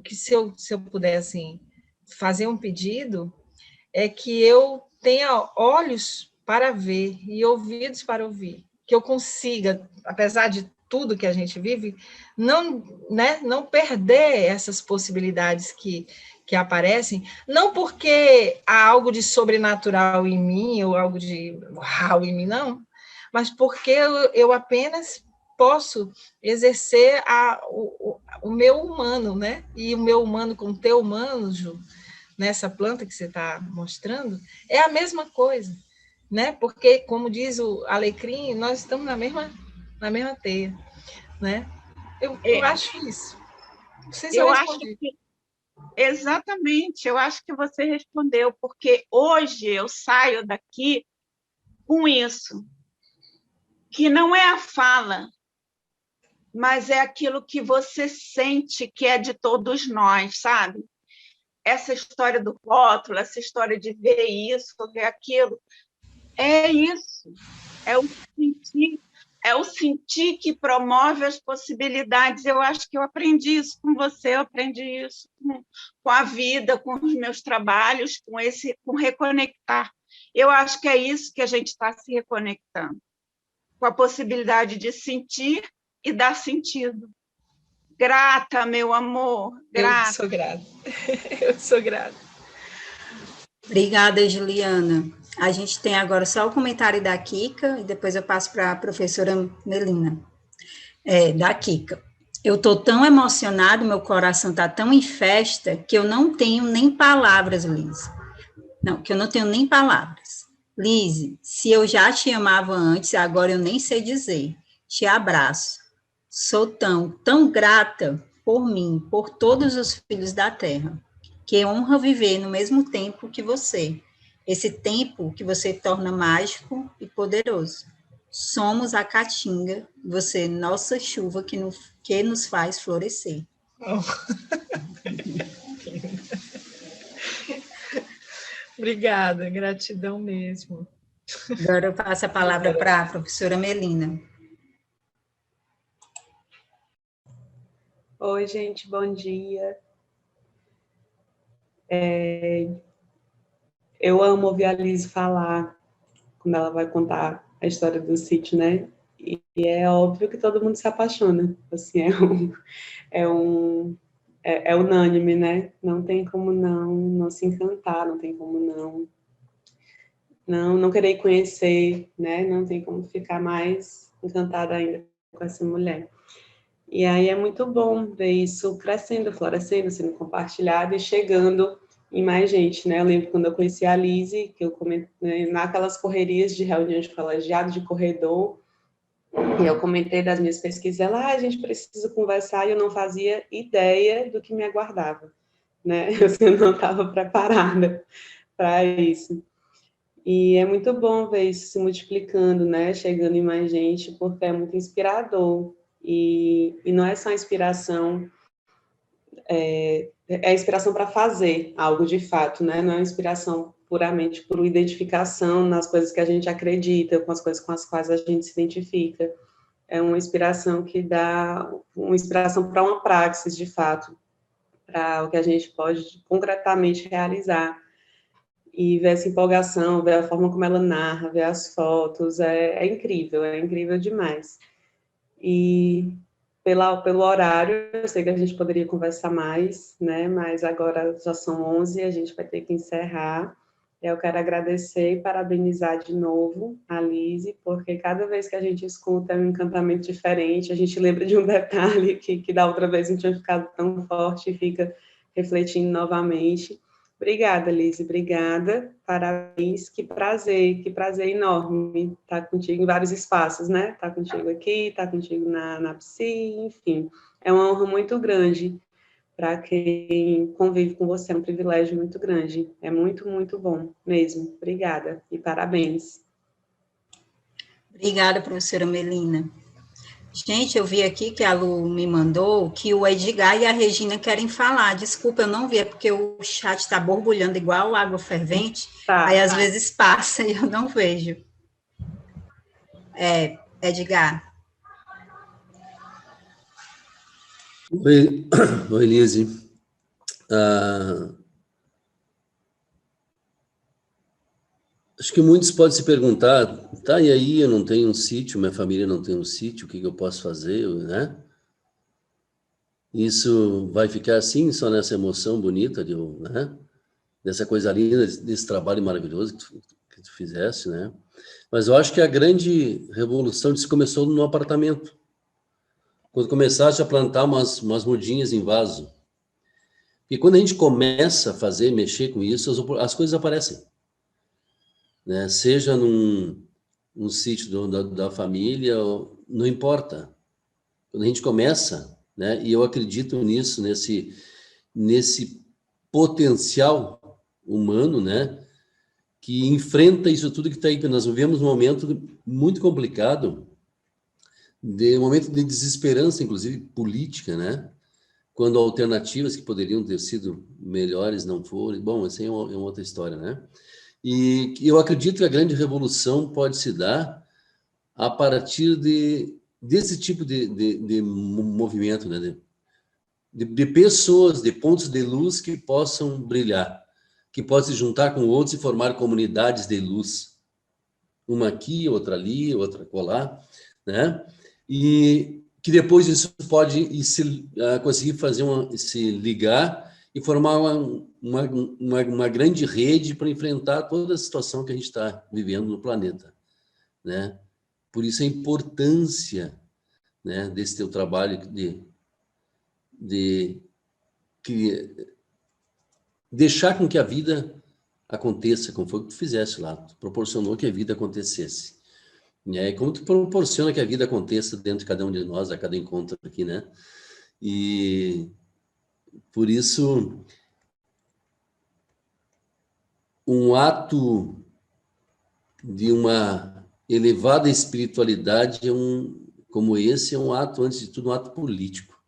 que, se eu puder assim, fazer um pedido, é que eu tenha olhos para ver e ouvidos para ouvir, que eu consiga, apesar de tudo que a gente vive, não perder essas possibilidades que aparecem, não porque há algo de sobrenatural em mim, ou algo de uau em mim, não, mas porque eu apenas posso exercer o meu humano, né? E o meu humano com o teu humano, Ju, nessa planta que você está mostrando, é a mesma coisa, né? Porque, como diz o Alecrim, nós estamos na mesma teia, né? Eu acho isso. Não sei se eu respondi. Exatamente, eu acho que você respondeu, porque hoje eu saio daqui com isso, que não é a fala, mas é aquilo que você sente que é de todos nós, sabe? Essa história do rótulo, essa história de ver isso, ver aquilo, é isso, é o sentir que promove as possibilidades. Eu acho que eu aprendi isso com você, eu aprendi isso com a vida, com os meus trabalhos, com reconectar. Eu acho que é isso que a gente está se reconectando, com a possibilidade de sentir e dar sentido. Grata, meu amor, grata. Eu sou grata. Eu sou grata. Obrigada, Juliana. A gente tem agora só o comentário da Kika, e depois eu passo para a professora Melina. Da Kika. Eu estou tão emocionada, meu coração está tão em festa, que eu não tenho nem palavras, Liz. Não, que eu não tenho nem palavras. Liz, se eu já te amava antes, agora eu nem sei dizer. Te abraço. Sou tão grata por mim, por todos os filhos da terra. Que honra viver no mesmo tempo que você. Esse tempo que você torna mágico e poderoso. Somos a caatinga, você, nossa chuva que nos faz florescer. Oh. Obrigada, gratidão mesmo. Agora eu passo a palavra para a professora Melina. Oi, gente, bom dia. Eu amo ouvir a Liz falar quando ela vai contar a história do sítio, né? E é óbvio que todo mundo se apaixona, assim, é unânime, né? Não tem como não se encantar, não tem como não querer conhecer, né? Não tem como ficar mais encantada ainda com essa mulher. E aí é muito bom ver isso crescendo, florescendo, sendo compartilhado e chegando em mais gente, né? Eu lembro quando eu conheci a Lise, que eu comentei, né, naquelas correrias de reunião de colegiado, de corredor, e eu comentei das minhas pesquisas, ela, a gente precisa conversar, e eu não fazia ideia do que me aguardava, né? Eu não estava preparada para isso. E é muito bom ver isso se multiplicando, né? Chegando em mais gente, porque é muito inspirador. E não é só inspiração, é inspiração para fazer algo de fato, né? Não é inspiração puramente por identificação nas coisas que a gente acredita, com as coisas com as quais a gente se identifica. É uma inspiração que dá uma inspiração para uma praxis, de fato, para o que a gente pode concretamente realizar. E ver essa empolgação, ver a forma como ela narra, ver as fotos, é incrível demais. E pelo horário, eu sei que a gente poderia conversar mais, né? Mas agora já são 11, a gente vai ter que encerrar. Eu quero agradecer e parabenizar de novo a Lise, porque cada vez que a gente escuta é um encantamento diferente, a gente lembra de um detalhe que da outra vez não tinha ficado tão forte e fica refletindo novamente. Obrigada, Lise, obrigada, parabéns, que prazer enorme estar contigo em vários espaços, né? Estar contigo aqui, estar contigo na PSI, enfim, é uma honra muito grande para quem convive com você, é um privilégio muito grande, é muito, muito bom mesmo, obrigada e parabéns. Obrigada, professora Melina. Gente, eu vi aqui que a Lu me mandou que o Edgar e a Regina querem falar. Desculpa, eu não vi, é porque o chat está borbulhando igual água fervente, aí às vezes passa e eu não vejo. Edgar. Oi, Lise. Acho que muitos podem se perguntar, tá, e aí eu não tenho um sítio, minha família não tem um sítio, o que eu posso fazer, né? Isso vai ficar assim, só nessa emoção bonita, né? Dessa coisa linda, desse trabalho maravilhoso que tu fizeste, né? Mas eu acho que a grande revolução disso começou no apartamento. Quando começaste a plantar umas mudinhas em vaso. E quando a gente começa a fazer, mexer com isso, as coisas aparecem. Né? Seja num sítio da família, não importa. Quando a gente começa, né? E eu acredito nisso, nesse potencial humano, né? Que enfrenta isso tudo que está aí. Nós vivemos um momento muito complicado, um momento de desesperança, inclusive política, né? Quando alternativas que poderiam ter sido melhores não foram. Bom, essa é uma outra história, né? E eu acredito que a grande revolução pode se dar a partir desse tipo de movimento, né? De pessoas, de pontos de luz que possam brilhar, que possam se juntar com outros e formar comunidades de luz. Uma aqui, outra ali, outra colar, né? E que depois isso pode conseguir se ligar e formar uma grande rede para enfrentar toda a situação que a gente está vivendo no planeta, né? Por isso a importância, né, desse teu trabalho de deixar com que a vida aconteça, como foi o que tu fizeste lá, tu proporcionou que a vida acontecesse. E aí, como tu proporciona que a vida aconteça dentro de cada um de nós, a cada encontro aqui, né? E por isso, um ato de uma elevada espiritualidade como esse é um ato, antes de tudo, um ato político,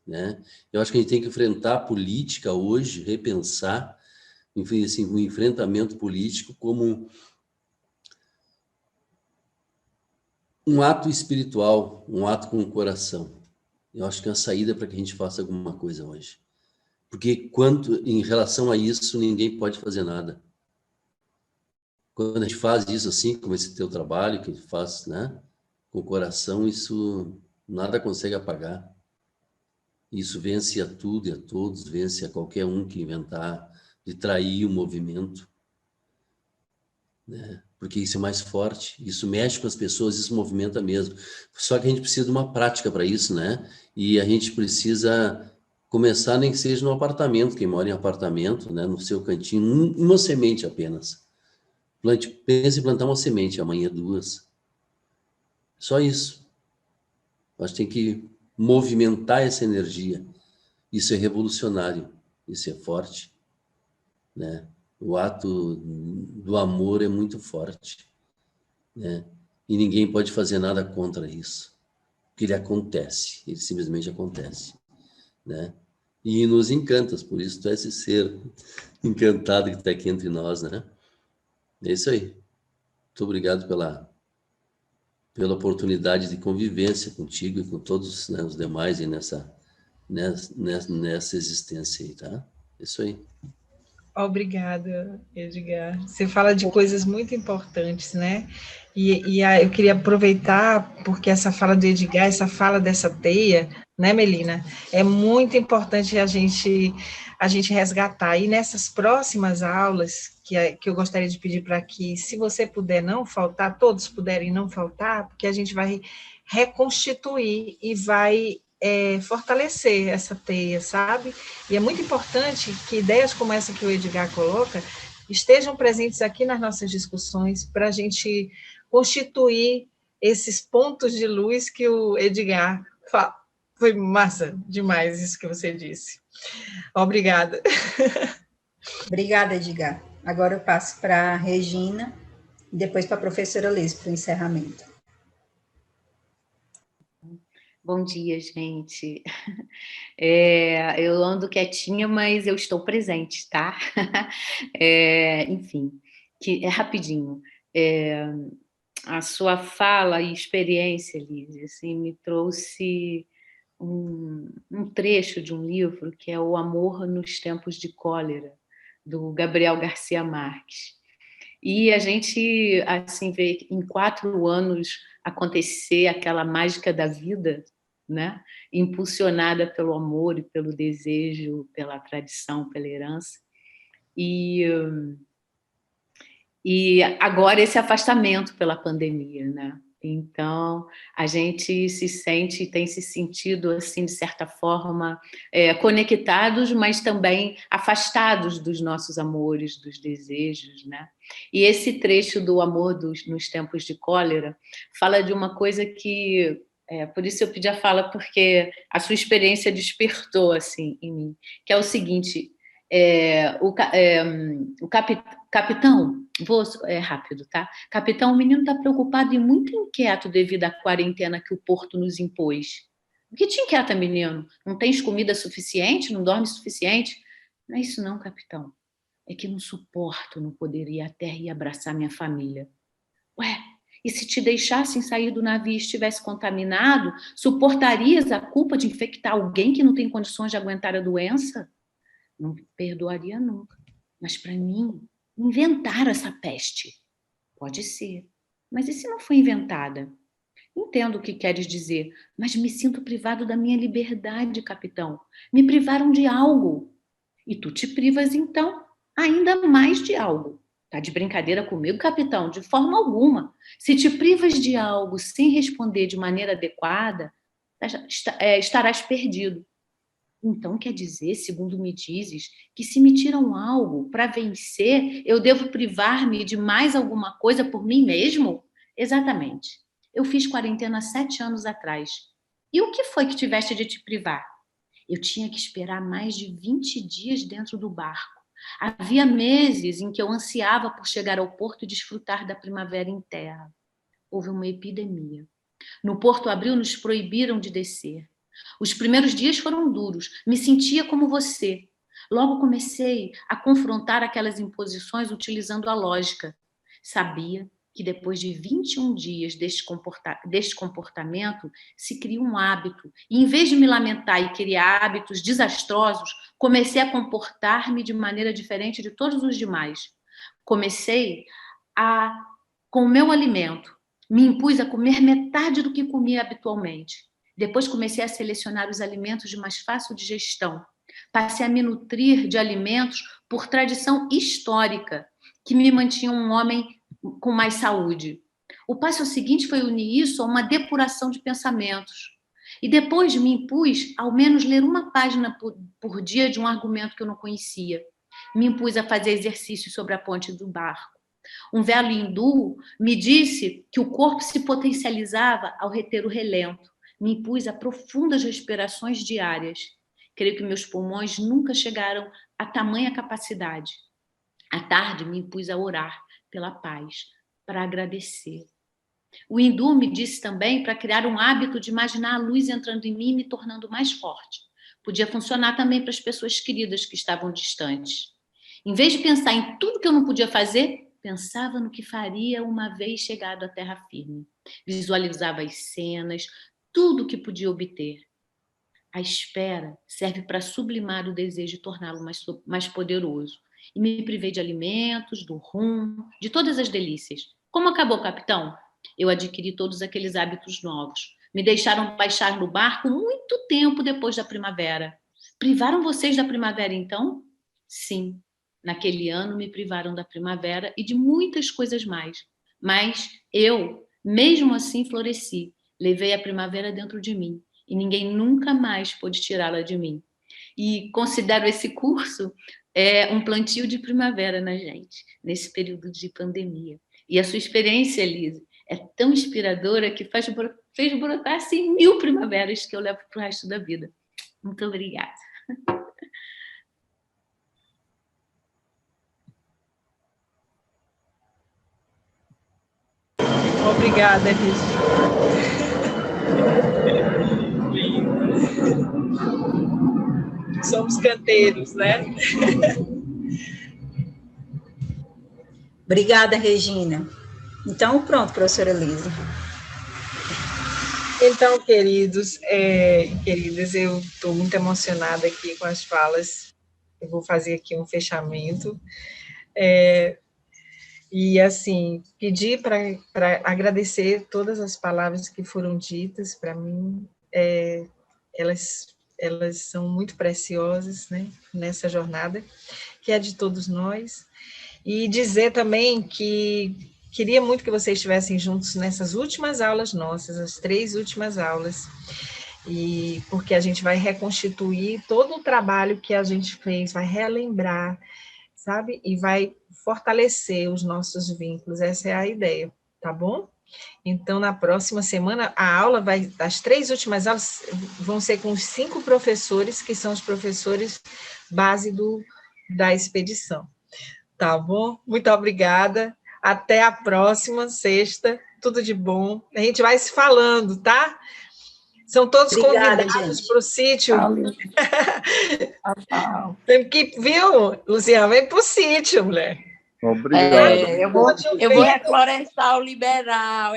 né? Eu acho que a gente tem que enfrentar a política hoje, repensar, enfim, assim, o enfrentamento político como um ato espiritual, um ato com o coração. Eu acho que é uma saída para que a gente faça alguma coisa hoje. Porque em relação a isso, ninguém pode fazer nada. quando a gente faz isso assim, como esse teu trabalho, que faz, né, com o coração, isso nada consegue apagar. Isso vence a tudo e a todos, vence a qualquer um que inventar de trair o movimento, né? Porque isso é mais forte, isso mexe com as pessoas, isso movimenta mesmo. Só que a gente precisa de uma prática para isso, né? E a gente precisa começar, nem que seja no apartamento, quem mora em apartamento, né, no seu cantinho, uma semente apenas. Pense em plantar uma semente, amanhã 2. Só isso. Nós temos que movimentar essa energia. Isso é revolucionário, isso é forte, né? O ato do amor é muito forte, né? E ninguém pode fazer nada contra isso, porque ele acontece, ele simplesmente acontece, né? E nos encanta, por isso tu é esse ser encantado que está aqui entre nós, né? É isso aí. Muito obrigado pela oportunidade de convivência contigo e com todos, né, os demais aí nessa existência aí, tá? É isso aí. Obrigada, Edgar. Você fala de coisas muito importantes, né? E eu queria aproveitar, porque essa fala do Edgar, essa fala dessa teia, né, Melina? É muito importante a gente resgatar. E nessas próximas aulas, que eu gostaria de pedir para que, se você puder não faltar, todos puderem não faltar, porque a gente vai reconstituir e vai fortalecer essa teia, sabe? E é muito importante que ideias como essa que o Edgar coloca estejam presentes aqui nas nossas discussões para a gente constituir esses pontos de luz que o Edgar fala. Foi massa demais isso que você disse. Obrigada. Obrigada, Edgar. Agora eu passo para a Regina e depois para a professora Liz para o encerramento. Bom dia, gente. Eu ando quietinha, mas eu estou presente, tá? Enfim, que é rapidinho. A sua fala e experiência, Liz, assim, me trouxe um trecho de um livro que é O Amor nos Tempos de Cólera, do Gabriel Garcia Marques. E a gente, assim, vê em 4 anos acontecer aquela mágica da vida, né? Impulsionada pelo amor e pelo desejo, pela tradição, pela herança. E agora esse afastamento pela pandemia, né? Então, a gente se sente, tem se sentido, assim, de certa forma, conectados, mas também afastados dos nossos amores, dos desejos, né? E esse trecho do Amor nos Tempos de Cólera fala de uma coisa que... por isso eu pedi a fala, porque a sua experiência despertou, assim, em mim, que é o seguinte... o capitão, rápido, tá? Capitão, o menino está preocupado e muito inquieto devido à quarentena que o Porto nos impôs. O que te inquieta, menino? Não tens comida suficiente? Não dorme suficiente? Não é isso não, capitão. É que não suporto não poder ir à terra e abraçar minha família. Ué, e se te deixassem sair do navio e estivesse contaminado, suportarias a culpa de infectar alguém que não tem condições de aguentar a doença? Não perdoaria nunca. Mas para mim, inventar essa peste. Pode ser. Mas e se não foi inventada? Entendo o que queres dizer, mas me sinto privado da minha liberdade, capitão. Me privaram de algo. E tu te privas, então, ainda mais de algo. Tá de brincadeira comigo, capitão? De forma alguma. Se te privas de algo sem responder de maneira adequada, estarás perdido. Então quer dizer, segundo me dizes, que se me tiram algo para vencer, eu devo privar-me de mais alguma coisa por mim mesmo? Exatamente. Eu fiz quarentena 7 anos atrás. E o que foi que tiveste de te privar? Eu tinha que esperar mais de 20 dias dentro do barco. Havia meses em que eu ansiava por chegar ao porto e desfrutar da primavera em terra. Houve uma epidemia. No Porto Abril nos proibiram de descer. Os primeiros dias foram duros, me sentia como você. Logo comecei a confrontar aquelas imposições utilizando a lógica. Sabia que depois de 21 dias deste comportamento se cria um hábito. E em vez de me lamentar e criar hábitos desastrosos, comecei a comportar-me de maneira diferente de todos os demais. Comecei com o meu alimento. Me impus a comer metade do que comia habitualmente. Depois comecei a selecionar os alimentos de mais fácil digestão. Passei a me nutrir de alimentos por tradição histórica, que me mantinham um homem com mais saúde. O passo seguinte foi unir isso a uma depuração de pensamentos. E depois me impus, ao menos, ler uma página por dia de um argumento que eu não conhecia. Me impus a fazer exercícios sobre a ponte do barco. Um velho hindu me disse que o corpo se potencializava ao reter o relento. Me impus a profundas respirações diárias. Creio que meus pulmões nunca chegaram a tamanha capacidade. À tarde, me impus a orar pela paz, para agradecer. O hindu me disse também para criar um hábito de imaginar a luz entrando em mim e me tornando mais forte. Podia funcionar também para as pessoas queridas que estavam distantes. Em vez de pensar em tudo que eu não podia fazer, pensava no que faria uma vez chegado à terra firme. Visualizava as cenas, tudo o que podia obter. A espera serve para sublimar o desejo e torná-lo mais poderoso. E me privei de alimentos, do rumo, de todas as delícias. Como acabou, capitão? Eu adquiri todos aqueles hábitos novos. Me deixaram baixar no barco muito tempo depois da primavera. Privaram vocês da primavera, então? Sim. Naquele ano me privaram da primavera e de muitas coisas mais. Mas eu, mesmo assim, floresci. Levei a primavera dentro de mim. E ninguém nunca mais pôde tirá-la de mim. E considero esse curso um plantio de primavera na gente, nesse período de pandemia. E a sua experiência, Elise, é tão inspiradora que fez brotar assim 1000 primaveras que eu levo para o resto da vida. Muito obrigada. Obrigada, Regina. Somos canteiros, né? Obrigada, Regina. Então, pronto, professora Elise. Então, queridos e queridas, eu estou muito emocionada aqui com as falas. Eu vou fazer aqui um fechamento. E, assim, pedir para agradecer todas as palavras que foram ditas para mim. Elas são muito preciosas, né, nessa jornada, que é de todos nós. E dizer também que queria muito que vocês estivessem juntos nessas últimas aulas nossas, as 3 últimas aulas, e porque a gente vai reconstituir todo o trabalho que a gente fez, vai relembrar, sabe? E vai fortalecer os nossos vínculos, essa é a ideia, tá bom? Então, na próxima semana, as 3 últimas aulas vão ser com os 5 professores, que são os professores base da expedição. Tá bom? Muito obrigada. Até a próxima sexta. Tudo de bom. A gente vai se falando, tá? São todos convidados para o sítio. Tem que, viu, Luciana? Vem para o sítio, mulher. Obrigado. Eu vou reflorestar o liberal.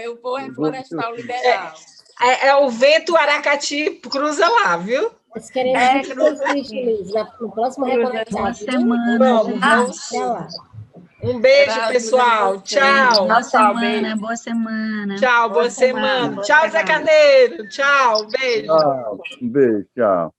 É o vento Aracati cruza lá, viu? Nós queremos no próximo reconexão. Vamos. Um beijo, pessoal. Tchau. Boa semana. Tchau, boa semana. Tchau, Zé Carneiro. Tchau, beijo. Um beijo, tchau.